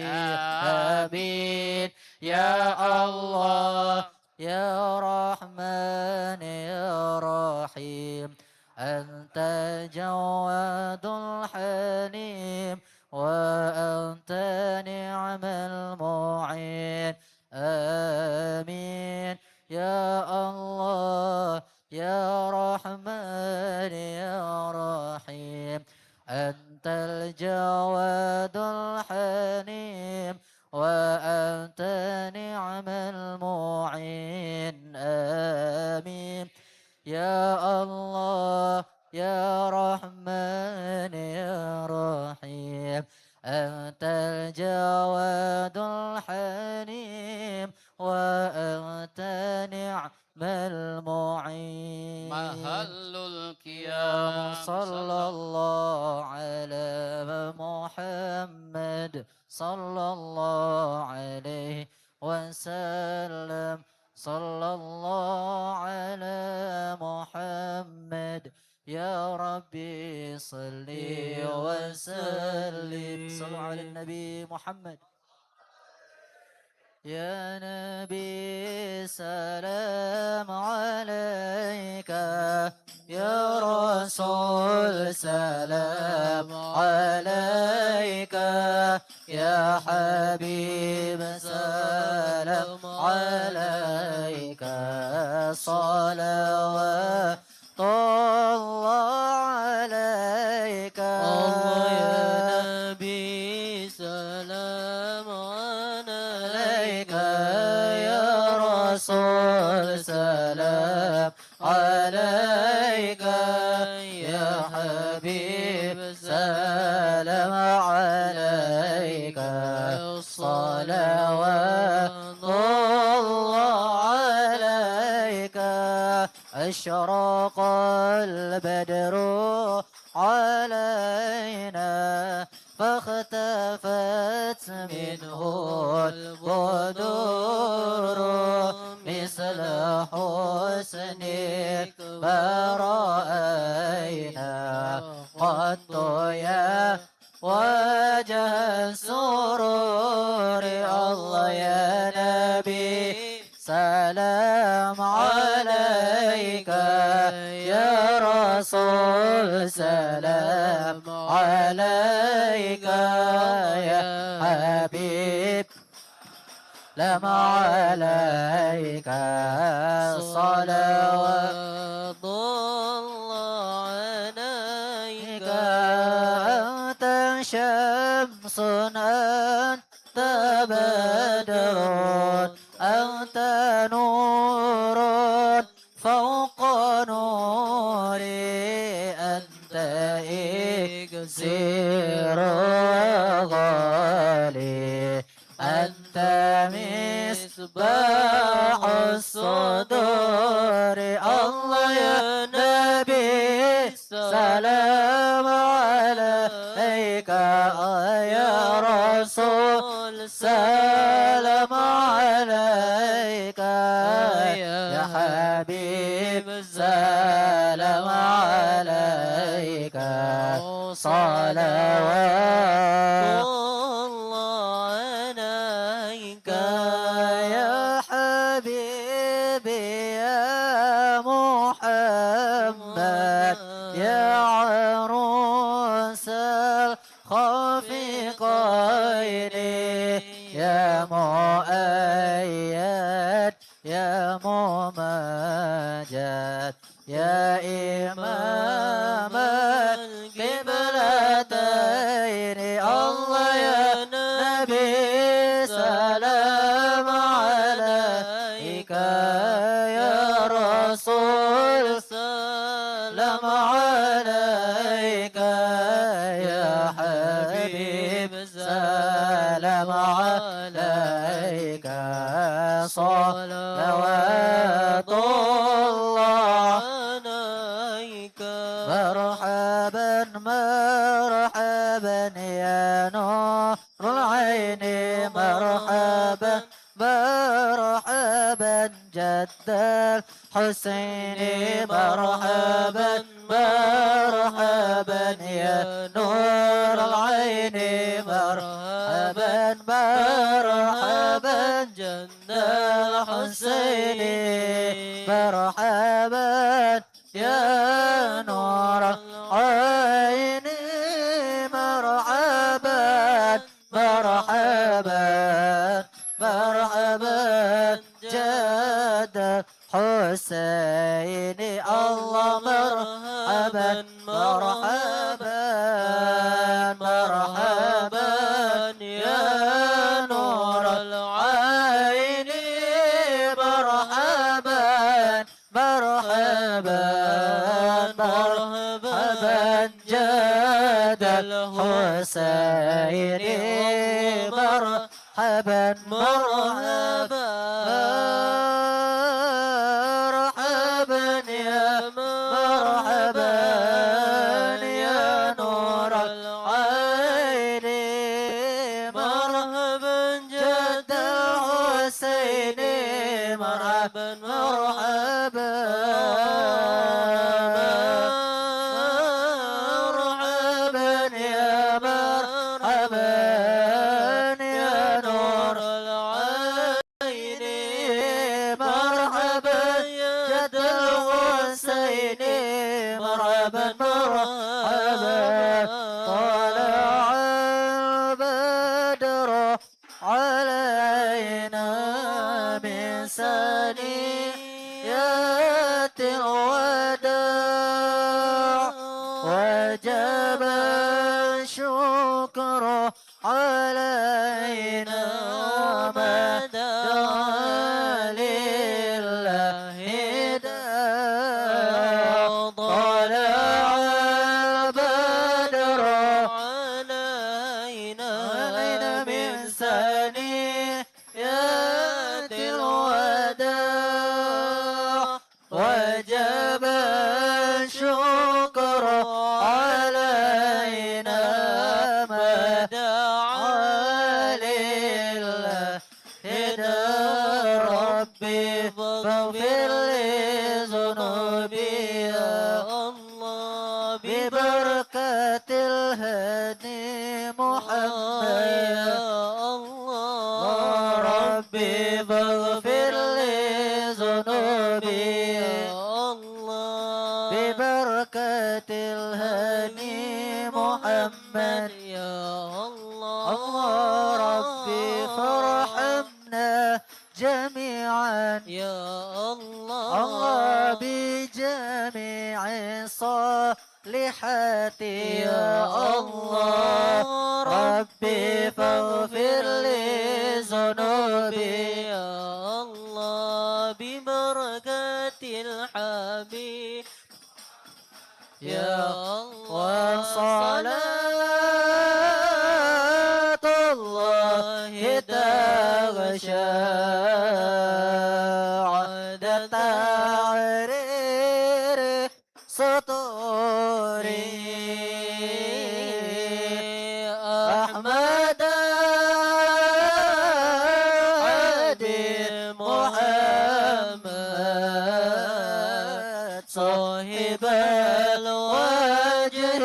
Amin. Ya Allah, Ya Rahman, Ya Rahim, Anta Jawadul Halim, وأنت نعم المعين. آمين. يا الله يا رحمن يا رحيم، أنت الجواد الحليم وأنت نعم المعين. آمين. يا الله يا رحمن يا رحيم، أنت الجواد الحليم وأنت نعم المعين. محل القيام صلى الله على محمد صلى الله عليه وسلم، صلى الله على محمد. يا ربي صل وسلم، صلوا على النبي محمد. يا نبي سلام عليك، يا رسول سلام عليك، يا حبيب سلام عليك، صلوات الله عليك. الله يا نبي سلام عليك، يا رسول سلام عليك، يا حبيب سلام عليك، صلوات الله عليك. أشرق البدر عليك جفت منه البدور مثل حسنك ما رأينا قط يا وجه السرور الله يا نبي سلام عليك يا رسول سلام عليك يا حبيب سلام عليك صلوات الله عليك أنت شمس أنت بدر أنت نور فوق نوري أنت إكسير غالي أنت مصباح الصدور الله يا نبي سلام عليك يا رسول سلام عليك يا حبيب سلام عليك صلوات الله عليك يا حبيبي يا محمد يا عروس الخافقين يا مؤيد يا ممجد يا إمام القبلتين الله يا نبي سلام عليك يا رسول سلام عليك يا حبيب سلام عليك صلوات الله عليك مرحبا مرحبا يا نور العين مرحبا مرحبا جد الحسين مرحبا مرحبا يا نور العين مرحبا مرحبا جد الحسين مرحبا يا نور العين مرحبا مرحبا مرحبا جد حسين الله مرحبا مرحبا مرحبا يا نور العين مرحبا مرحبا مرحبا جد الحسين مرحبا مرحبا مرحبا يا مرحبا يا نور العين مرحبا جد الحسين مرحبا مرحبا مرحبا يا مرحبا يا نور العين مرحبا جد الحسين مرحبا مرحبا طلع البدر علينا من ثنيات الوداع وجب الشكر علينا ما دعا لله داع طلع البدر علينا من ثنيات الوداع وجب الشكر علينا ما دعا فارحمنا جميعا يا الله الله بجميع الصالحات يا الله ربي فاغفر لي ذنوبي يا الله ببركة الحبيب يا الله صلاة الله تغشى عدد تعرير سطوري أحمد عدي محمد صاحب الوجه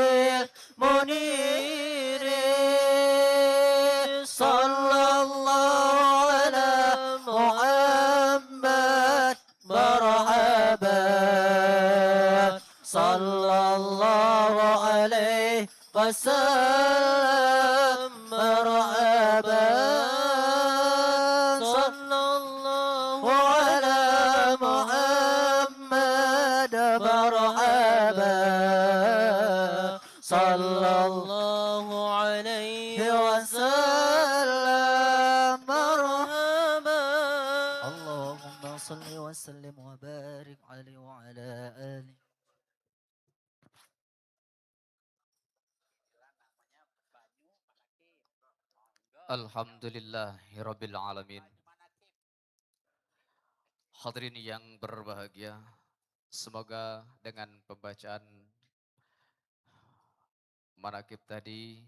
المنير صلى الله على محمد مرحبا صلى الله عليه وسلم مرحبا صلى الله على محمد مرحبا صلى الله عليه وسلم مرحبا اللهم صل وسلم وبارك عليه وعلى آله Alhamdulillahirabbil alamin. Hadirin yang berbahagia, semoga dengan pembacaan manaqib tadi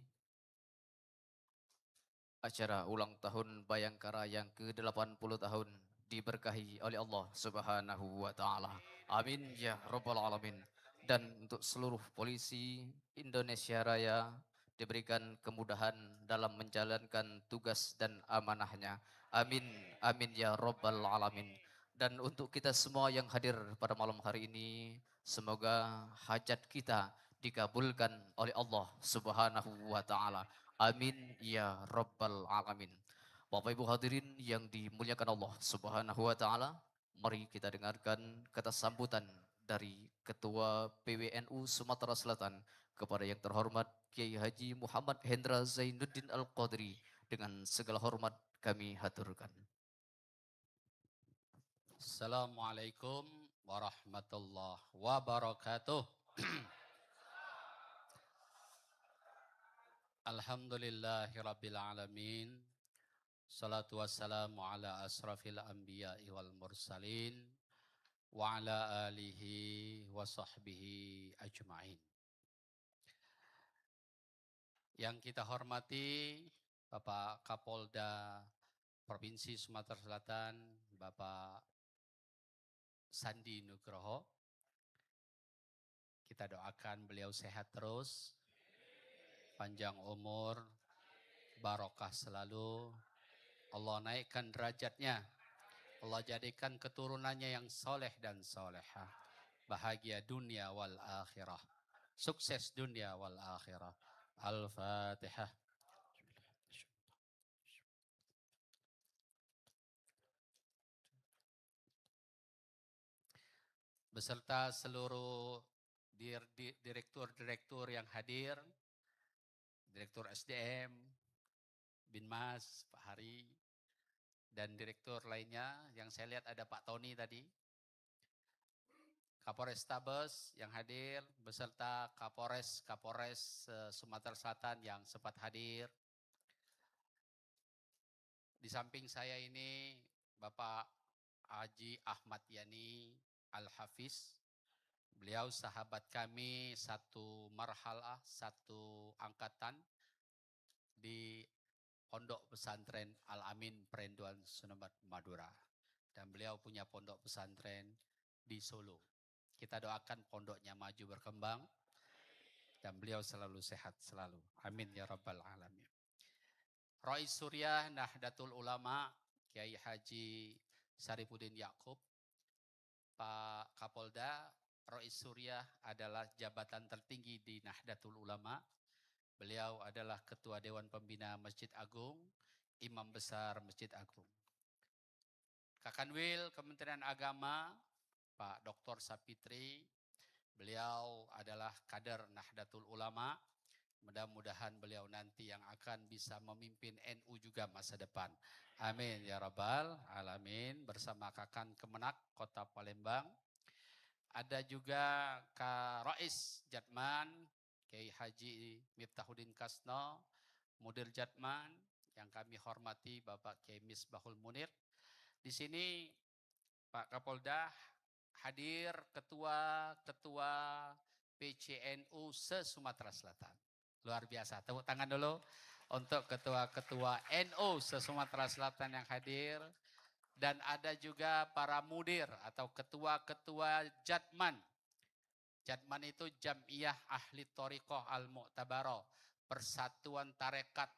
acara ulang tahun Bayangkara yang ke-80 tahun diberkahi oleh Allah Subhanahu wa taala. Amin ya rabbal alamin. Dan untuk seluruh polisi Indonesia Raya diberikan kemudahan dalam menjalankan tugas dan amanahnya. Amin, amin ya rabbal alamin. Dan untuk kita semua yang hadir pada malam hari ini, semoga hajat kita dikabulkan oleh Allah Subhanahu wa taala. Amin ya rabbal alamin. Bapak Ibu hadirin yang dimuliakan Allah Subhanahu wa taala, mari kita dengarkan kata sambutan dari Ketua PWNU Sumatera Selatan kepada yang terhormat Kiai Haji Muhammad Hendra Zainuddin Al-Qadri. Dengan segala hormat kami haturkan. Assalamualaikum warahmatullahi wabarakatuh. Alhamdulillahirabbil alamin. Salatu wassalamu ala asrafil anbiya'i wal mursalin wa ala alihi wa sahbihi ajma'in. Yang kita hormati Bapak Kapolda Provinsi Sumatera Selatan, Bapak Sandi Nugroho. Kita doakan beliau sehat terus, panjang umur, barokah selalu. Allah naikkan derajatnya. Allah jadikan keturunannya yang soleh dan solehah. Bahagia dunia wal akhirah. Sukses dunia wal akhirah. Al-Fatihah. Beserta seluruh direktur-direktur yang hadir, Direktur SDM, Binmas, Pak Hari, dan direktur lainnya yang saya lihat ada Pak Tony tadi, Kapolres Tabes yang hadir, beserta Kapolres Sumatera Selatan yang sempat hadir. Di samping saya ini Bapak Haji Ahmad Yani Al-Hafiz. Beliau sahabat kami satu marhalah, satu angkatan di Pondok Pesantren Al-Amin Perenduan Sunebat Madura. Dan beliau punya pondok pesantren di Solo. Kita doakan pondoknya maju berkembang dan beliau selalu sehat selalu. Amin ya rabbal alamin. Rais Suriah Nahdlatul Ulama Kiai Haji Sarifuddin Yaqub. Pak Kapolda, Rais Suriah adalah jabatan tertinggi di Nahdlatul Ulama. Beliau adalah Ketua Dewan Pembina Masjid Agung Imam Besar Masjid Agung. Kakanwil Kementerian Agama, Pak Dr. Sapitri, beliau adalah kader Nahdlatul Ulama. Mudah-mudahan beliau nanti yang akan bisa memimpin NU juga masa depan. Amin ya rabbal alamin. Bersama Kakan Kemenak Kota Palembang. Ada juga Kak Rais Jatman, Kiai Haji Miftahuddin Kasno, Mudir Jatman, yang kami hormati Bapak Kiai Misbahul Munir. Di sini Pak Kapolda hadir ketua-ketua PCNU se-Sumatera Selatan. Luar biasa, tepuk tangan dulu untuk ketua-ketua NU se-Sumatera Selatan yang hadir. Dan ada juga para mudir atau ketua-ketua Jatman. Jatman itu Jam'iyah Ahli Thoriqoh Al-Mu'tabaroh, Persatuan Tarekat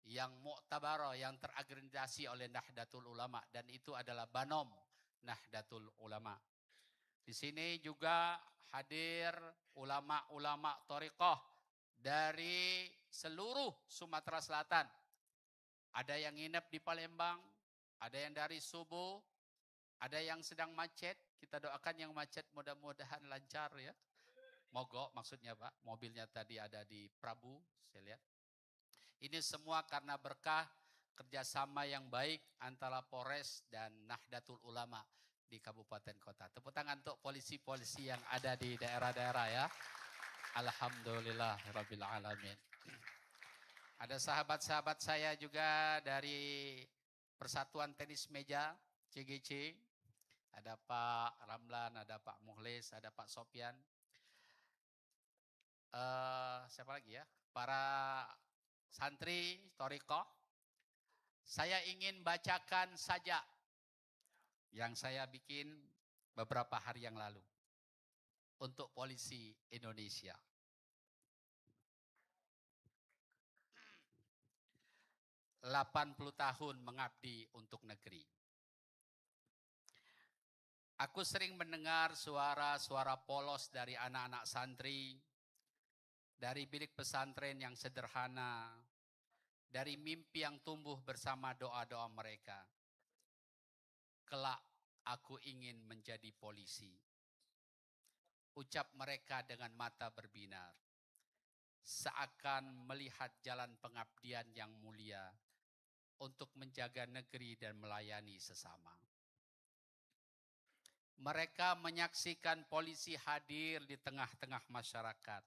yang mu'tabaroh, yang teragredasi oleh Nahdlatul Ulama, dan itu adalah Banom Nahdlatul Ulama. Di sini juga hadir ulama-ulama thoriqoh dari seluruh Sumatera Selatan. Ada yang nginep di Palembang, ada yang dari subuh, ada yang sedang macet. Kita doakan yang macet mudah-mudahan lancar ya. Mogok maksudnya Pak, mobilnya tadi ada di Prabu, saya lihat. Ini semua karena berkah kerjasama yang baik antara Polres dan Nahdlatul Ulama di kabupaten kota. Tepuk tangan untuk polisi-polisi yang ada di daerah-daerah ya. Alhamdulillah rabbil alamin. Ada sahabat-sahabat saya juga dari Persatuan Tenis Meja CGC. Ada Pak Ramlan, ada Pak Muhlis, ada Pak Sopyan. Siapa lagi ya? Para santri thoriqoh. Saya ingin bacakan saja yang saya bikin beberapa hari yang lalu untuk polisi Indonesia. "80 tahun mengabdi untuk negeri. Aku sering mendengar suara-suara polos dari anak-anak santri, dari bilik pesantren yang sederhana, dari mimpi yang tumbuh bersama doa-doa mereka. Kelak aku ingin menjadi polisi," ucap mereka dengan mata berbinar, seakan melihat jalan pengabdian yang mulia untuk menjaga negeri dan melayani sesama. Mereka menyaksikan polisi hadir di tengah-tengah masyarakat,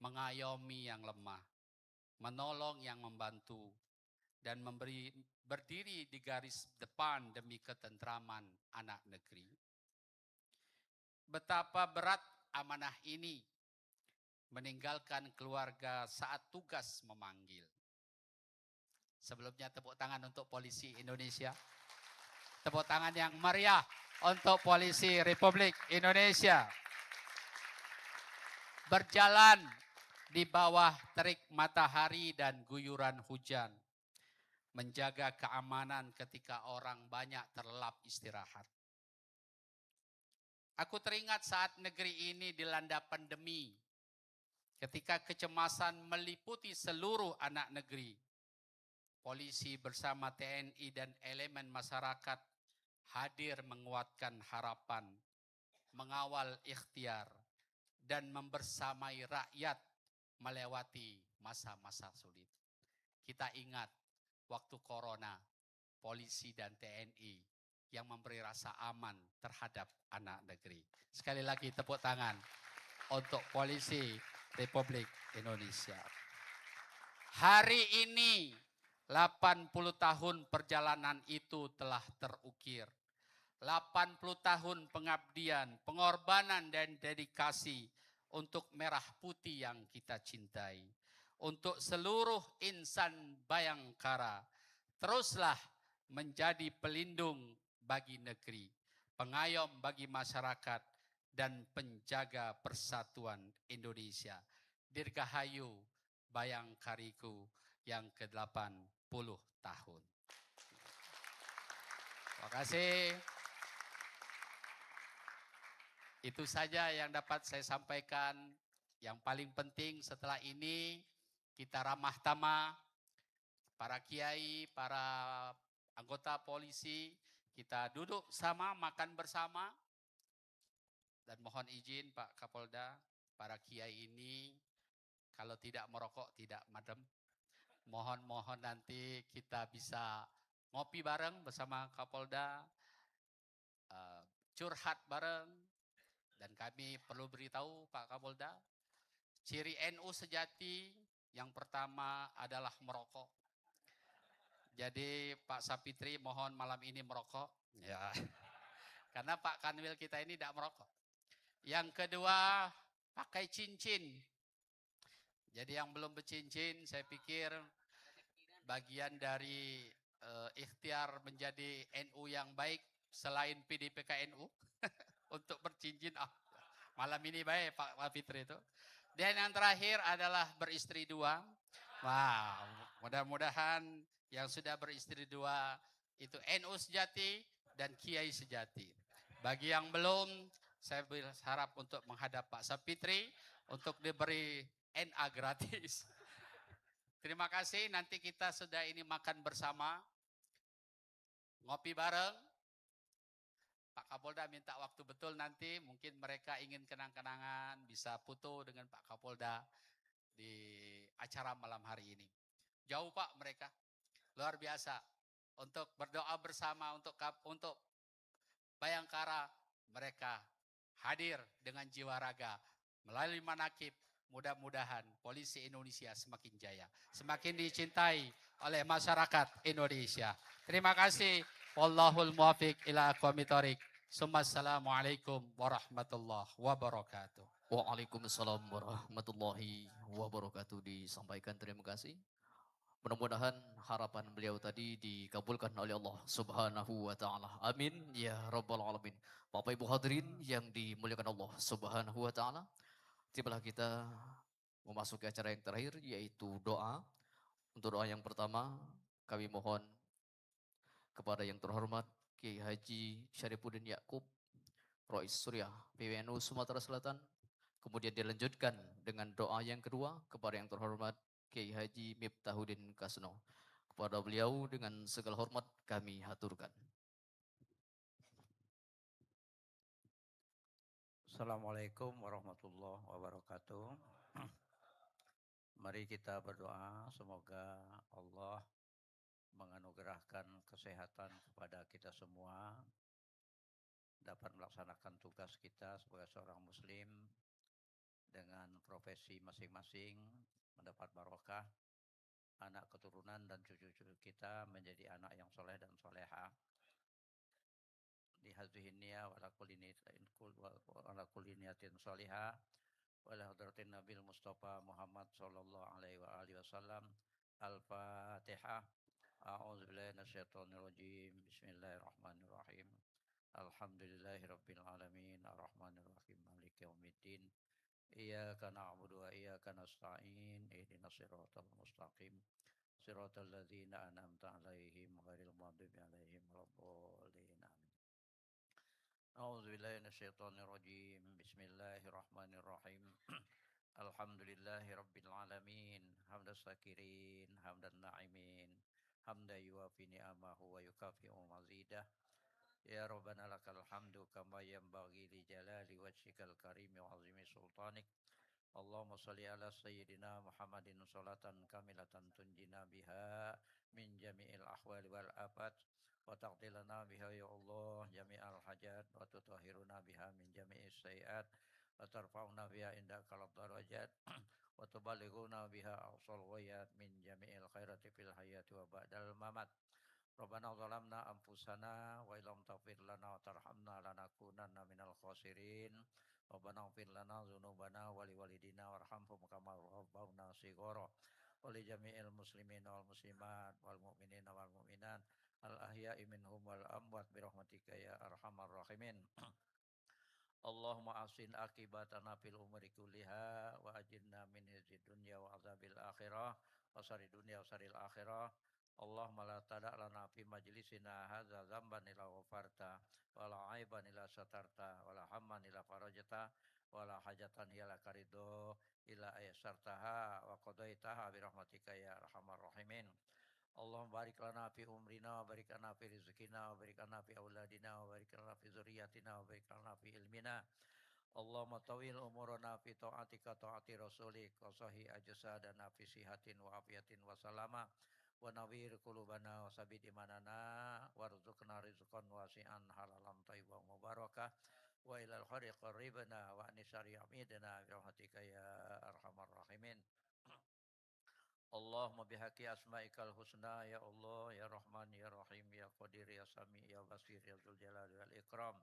mengayomi yang lemah, menolong yang membantu, dan berdiri di garis depan demi ketentraman anak negeri. Betapa berat amanah ini, meninggalkan keluarga saat tugas memanggil. Sebelumnya tepuk tangan untuk polisi Indonesia. Tepuk tangan yang meriah untuk polisi Republik Indonesia. Berjalan di bawah terik matahari dan guyuran hujan, menjaga keamanan ketika orang banyak terlelap istirahat. Aku teringat saat negeri ini dilanda pandemi, ketika kecemasan meliputi seluruh anak negeri. Polisi bersama TNI dan elemen masyarakat hadir menguatkan harapan, mengawal ikhtiar, dan membersamai rakyat melewati masa-masa sulit. Kita ingat waktu corona, polisi dan TNI yang memberi rasa aman terhadap anak negeri. Sekali lagi tepuk tangan untuk polisi Republik Indonesia. Hari ini 80 tahun perjalanan itu telah terukir. 80 tahun pengabdian, pengorbanan dan dedikasi untuk merah putih yang kita cintai. Untuk seluruh insan Bayangkara, teruslah menjadi pelindung bagi negeri, pengayom bagi masyarakat, dan penjaga persatuan Indonesia. Dirgahayu Bayangkariku yang ke-80 tahun. Terima kasih. Itu saja yang dapat saya sampaikan. Yang paling penting setelah ini kita ramah tamah para kiai, para anggota polisi, kita duduk sama, makan bersama. Dan mohon izin Pak Kapolda, para kiai ini kalau tidak merokok tidak madem. Mohon nanti kita bisa ngopi bareng bersama Kapolda, curhat bareng. Dan kami perlu beritahu Pak Kapolda, ciri NU sejati yang pertama adalah merokok. Jadi Pak Sapitri mohon malam ini merokok. Ya. Karena Pak Kanwil kita ini tidak merokok. Yang kedua, pakai cincin. Jadi yang belum bercincin, saya pikir bagian dari ikhtiar menjadi NU yang baik selain PDPKNU untuk bercincin. Malam ini baik Pak Fitri itu. Dan yang terakhir adalah beristri dua. Wah, mudah-mudahan yang sudah beristri dua itu NU sejati dan Kiai sejati. Bagi yang belum, saya berharap untuk menghadap Pak Sapitri untuk diberi NA gratis. Terima kasih, nanti kita sudah ini makan bersama, ngopi bareng. Pak Kapolda minta waktu betul nanti, mungkin mereka ingin kenang-kenangan, bisa foto dengan Pak Kapolda di acara malam hari ini. Jauh Pak mereka, luar biasa. Untuk berdoa bersama, untuk Bayangkara, mereka hadir dengan jiwa raga. Melalui manakib, mudah-mudahan polisi Indonesia semakin jaya, semakin dicintai oleh masyarakat Indonesia. Terima kasih. Wallahul muwafiq ila aqwamit thoriq. Assalamualaikum warahmatullahi wabarakatuh. Waalaikumsalam warahmatullahi wabarakatuh. Disampaikan terima kasih. Mudah-mudahan harapan beliau tadi dikabulkan oleh Allah Subhanahu wa taala. Amin ya rabbal alamin. Bapak Ibu hadirin yang dimuliakan Allah Subhanahu wa taala, tibalah kita memasuki acara yang terakhir yaitu doa. Untuk doa yang pertama, kami mohon kepada yang terhormat Kiai Haji Syarifuddin Yakub, Rais Surya PWNU Sumatera Selatan. Kemudian dilanjutkan dengan doa yang kedua kepada yang terhormat Kiai Haji Miftahuddin Kasno. Kepada beliau dengan segala hormat kami haturkan. Assalamualaikum warahmatullahi wabarakatuh. Mari kita berdoa semoga Allah menganugerahkan kesehatan kepada kita semua, dapat melaksanakan tugas kita sebagai seorang muslim dengan profesi masing-masing, mendapat barokah, anak keturunan dan cucu-cucu kita menjadi anak yang soleh dan soleha. Di hadhihi niyah wa ala kulli niyatin solihah wa ala hadratin Nabil Mustafa Muhammad sallallahu alaihi wa alihi wasallam. Al-Fatihah. A'udzubillahi minasyaitonir rajim. Bismillahirrahmanirrahim. Alhamdulillahirabbil alamin arrahmanir rahim maliki yaumiddin. Iyyaka na'budu wa iyyaka nasta'in. Ihdinas siratal mustaqim. Siratal ladzina an'amta 'alaihim ghairil maghdubi 'alaihim waladdallin. Amin. A'udzubillahi minasyaitonir rajim. Bismillahirrahmanirrahim. Alhamdulillahirabbil alamin. Hamdas syakirin, hamdan na'imin. Hamda yuwafi ni'amahu wa yukafi'u mazidah. Ya Rabbana lakal hamdu kama yanbaghi li jalali wajhikal karimi wa azimi sultanik. Allahumma salli ala sayyidina Muhammadin salatan kamilatan tunjina biha min jami'il ahwali wal afat wa taqdilana biha ya Allah jami'al hajat wa tutahhiruna biha min jami'is sayiat wa tarfa'una biha indakal darajat wa tuballighuna biha aqsal ghayat min jami'il khairati fil hayati wa ba'dal mamat. Rabbana zalamna anfusana wa illam taghfir lana wa tarhamna lanakunanna minal khasirin. Rabbana ighfir lana dzunubana wa liwalidina warhamhum kama rabbawna shighara. Wa li jami'il muslimin wal muslimat wal mu'minina wal mu'minat al ahya'i minhum wal amwat bi rahmatika ya arhamar rahimin. Allahumma ahsin akibatana fil umuri kulliha wa ajirna min hizyid dunya wa azabil akhirah wa sari dunya wa saril akhirah. Allahumma la tada' lana fi majlisina hadza dzamban ila ghafarta wa la aiban ila satarta wa la hamman ila farajta wa la hajatan ila karido ila aysartaha wa qadaitaha bi rahmatika ya arhamar rahimin. Allahumma barik lana fi umrina wa barik lana fi rizqina wa barik lana fi auladina wa barik lana fi zurriyatina wa barik lana fi ilmina. Allahumma tawil umurana fi ta'atika ta'ati rasulik wa sahih ajsadana fi sihatin wa afiyatin wa salama wa nawir qulubana wa sabit imanana warzuqna rizqan wasi'an halalan thayyiban mubarakah wa ilal khari qarribna wa anisari amidna bi rahmatika ya arhamar rahimin. Allahumma bihaqi asma'ikal husna ya Allah ya Rahman ya Rahim ya Qadir ya Sami ya Basir ya Dzul Jalali wal Ikram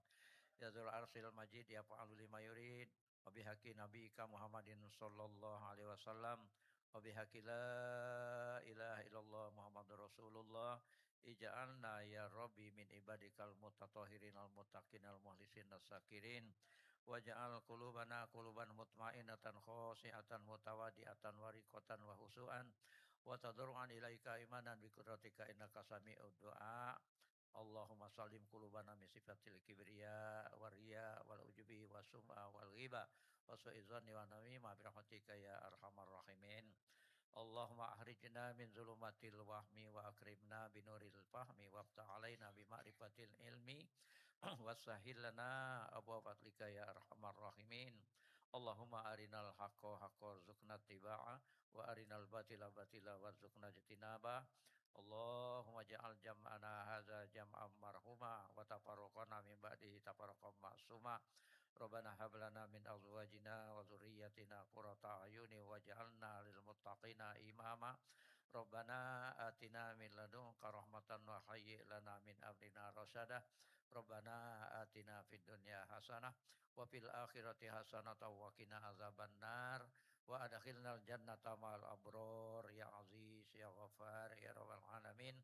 ya Dzul Arsyil Majid ya Fa'alu lima yurid wa bihaqi nabiyika Muhammadin sallallahu alaihi wasallam wa bihaqi la ilaha illallah Muhammadur Rasulullah ij'alna ya Rabbi min ibadikal mutatahhirin al muttaqin al mukhlisin as-sakirin waj'al qulubana quluban mutmainnatan khashi'atan mutawadi'atan wariqatan wa husu'an wa tadru'an ilaika imanan bi qudratika innaka sami'ud du'a. Allahumma salim qulubana min sifatil kibriya wariya wal ujubi wasum'a wal ghiba wa su'izani wa namima bi rahmatika ya arhamar rahimin. Allahumma ahrijna min zulumatil wahmi wa akrimna binuril fahmi waftah alaina bi ma'rifatil ilmi wasahil lana abwaab fadlika ya arhamar rahimin. Allahumma arinal haqqo haqqo warzuqna tibaa wa arinal batila batila warzuqna jitinaba. Allahumma ja'al jam'ana hadza jam'an marhuma wa tafarraqana min ba'dihi tafarraqan ma'suma. Rabbana hab lana min azwajina wa dzurriyyatina qurrata a'yuni waj'alna lil muttaqina imama. Rabbana atina min ladunka rahmatan wa hayyi' lana min amrina rasyada. Rabbana atina fid dunya hasanah wa fil akhirati hasanah wa qina azabannar wa adkhilnal jannata ma'al abror ya aziz ya ghafar ya rabbal alamin.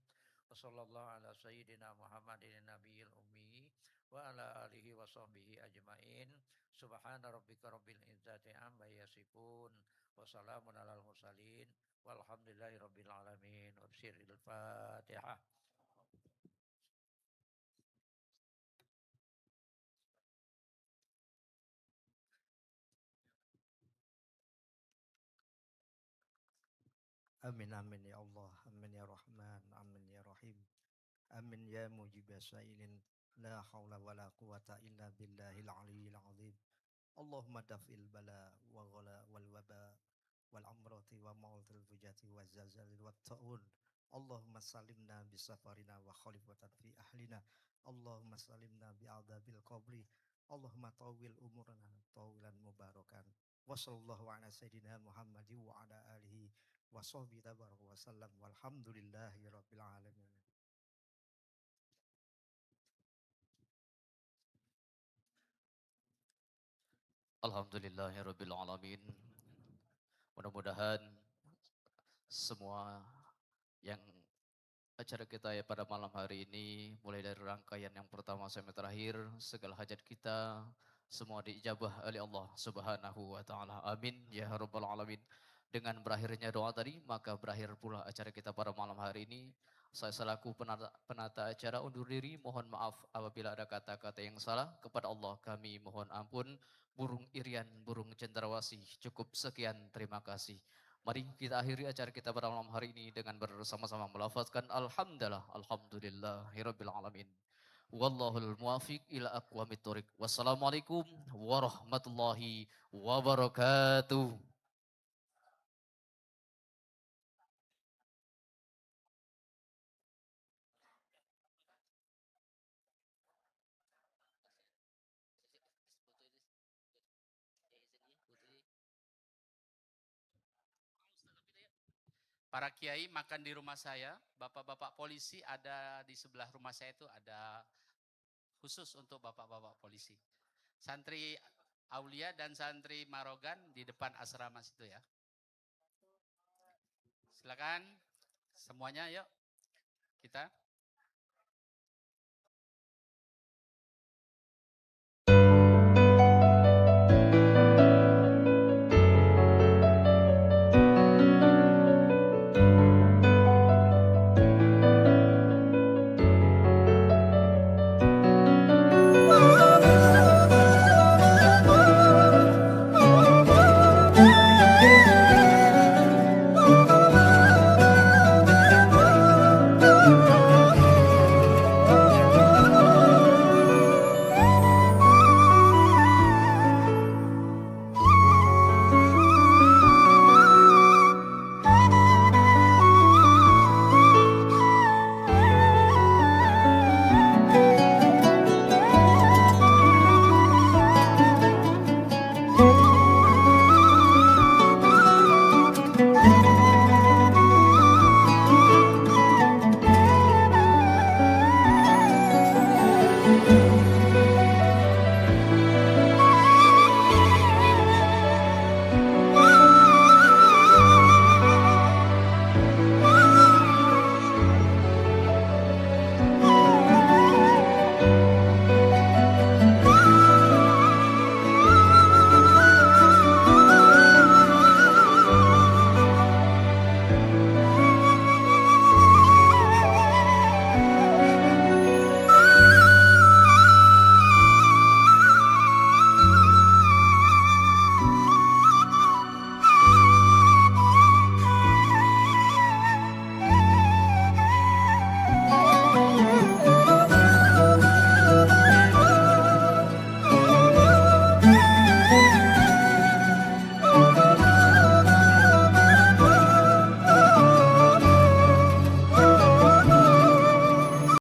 Wa sallallahu ala sayyidina Muhammadin nabiyil ummi wa ala alihi wa sahbihi ajmain. Subhana rabbika rabbil izzati amma yasifun wa salamun alal mursalin walhamdulillahi rabbil alamin. Wa bisiril Fatihah. Amin amin ya Allah, amin ya Rahman, amin ya Rahim, amin ya mujibas sa'ilin, la haula wala quwata illa billahil aliyyil azim. Allahumma daf'il bala wa ghala wal waba wal amrati wa mautil fujati wa zalzali wa ta'un. Allahumma salimna bi safarina wa khalifatan fi ahlina. Allahumma salimna bi adabil qabri. Allahumma tawil umurana tawilan mubarakan. Wa sallallahu ala sayyidina Muhammadin wa ala alihi wa sahbihi tabaraka wa sallam walhamdulillahi rabbil alamin. Alhamdulillahirabbil alamin. Mudah-mudahan semua yang acara kita ya pada malam hari ini mulai dari rangkaian yang pertama sampai terakhir segala hajat kita semua diijabah oleh Allah Subhanahu wa taala. Amin ya rabbal alamin. Dengan berakhirnya doa tadi maka berakhir pula acara kita pada malam hari ini. Saya selaku penata acara undur diri, mohon maaf apabila ada kata-kata yang salah. Kepada Allah kami mohon ampun. Burung Irian, burung cendrawasih. Cukup sekian, terima kasih. Mari kita akhiri acara kita pada malam hari ini dengan bersama-sama melafazkan alhamdulillah, alhamdulillahirabbil alamin. Wallahul muwafiq ila aqwamit thoriq. Wassalamualaikum warahmatullahi wabarakatuh. Para kiai makan di rumah saya, bapak-bapak polisi ada di sebelah rumah saya itu ada khusus untuk bapak-bapak polisi. Santri Aulia dan santri Marogan di depan asrama situ ya. Silakan semuanya yuk kita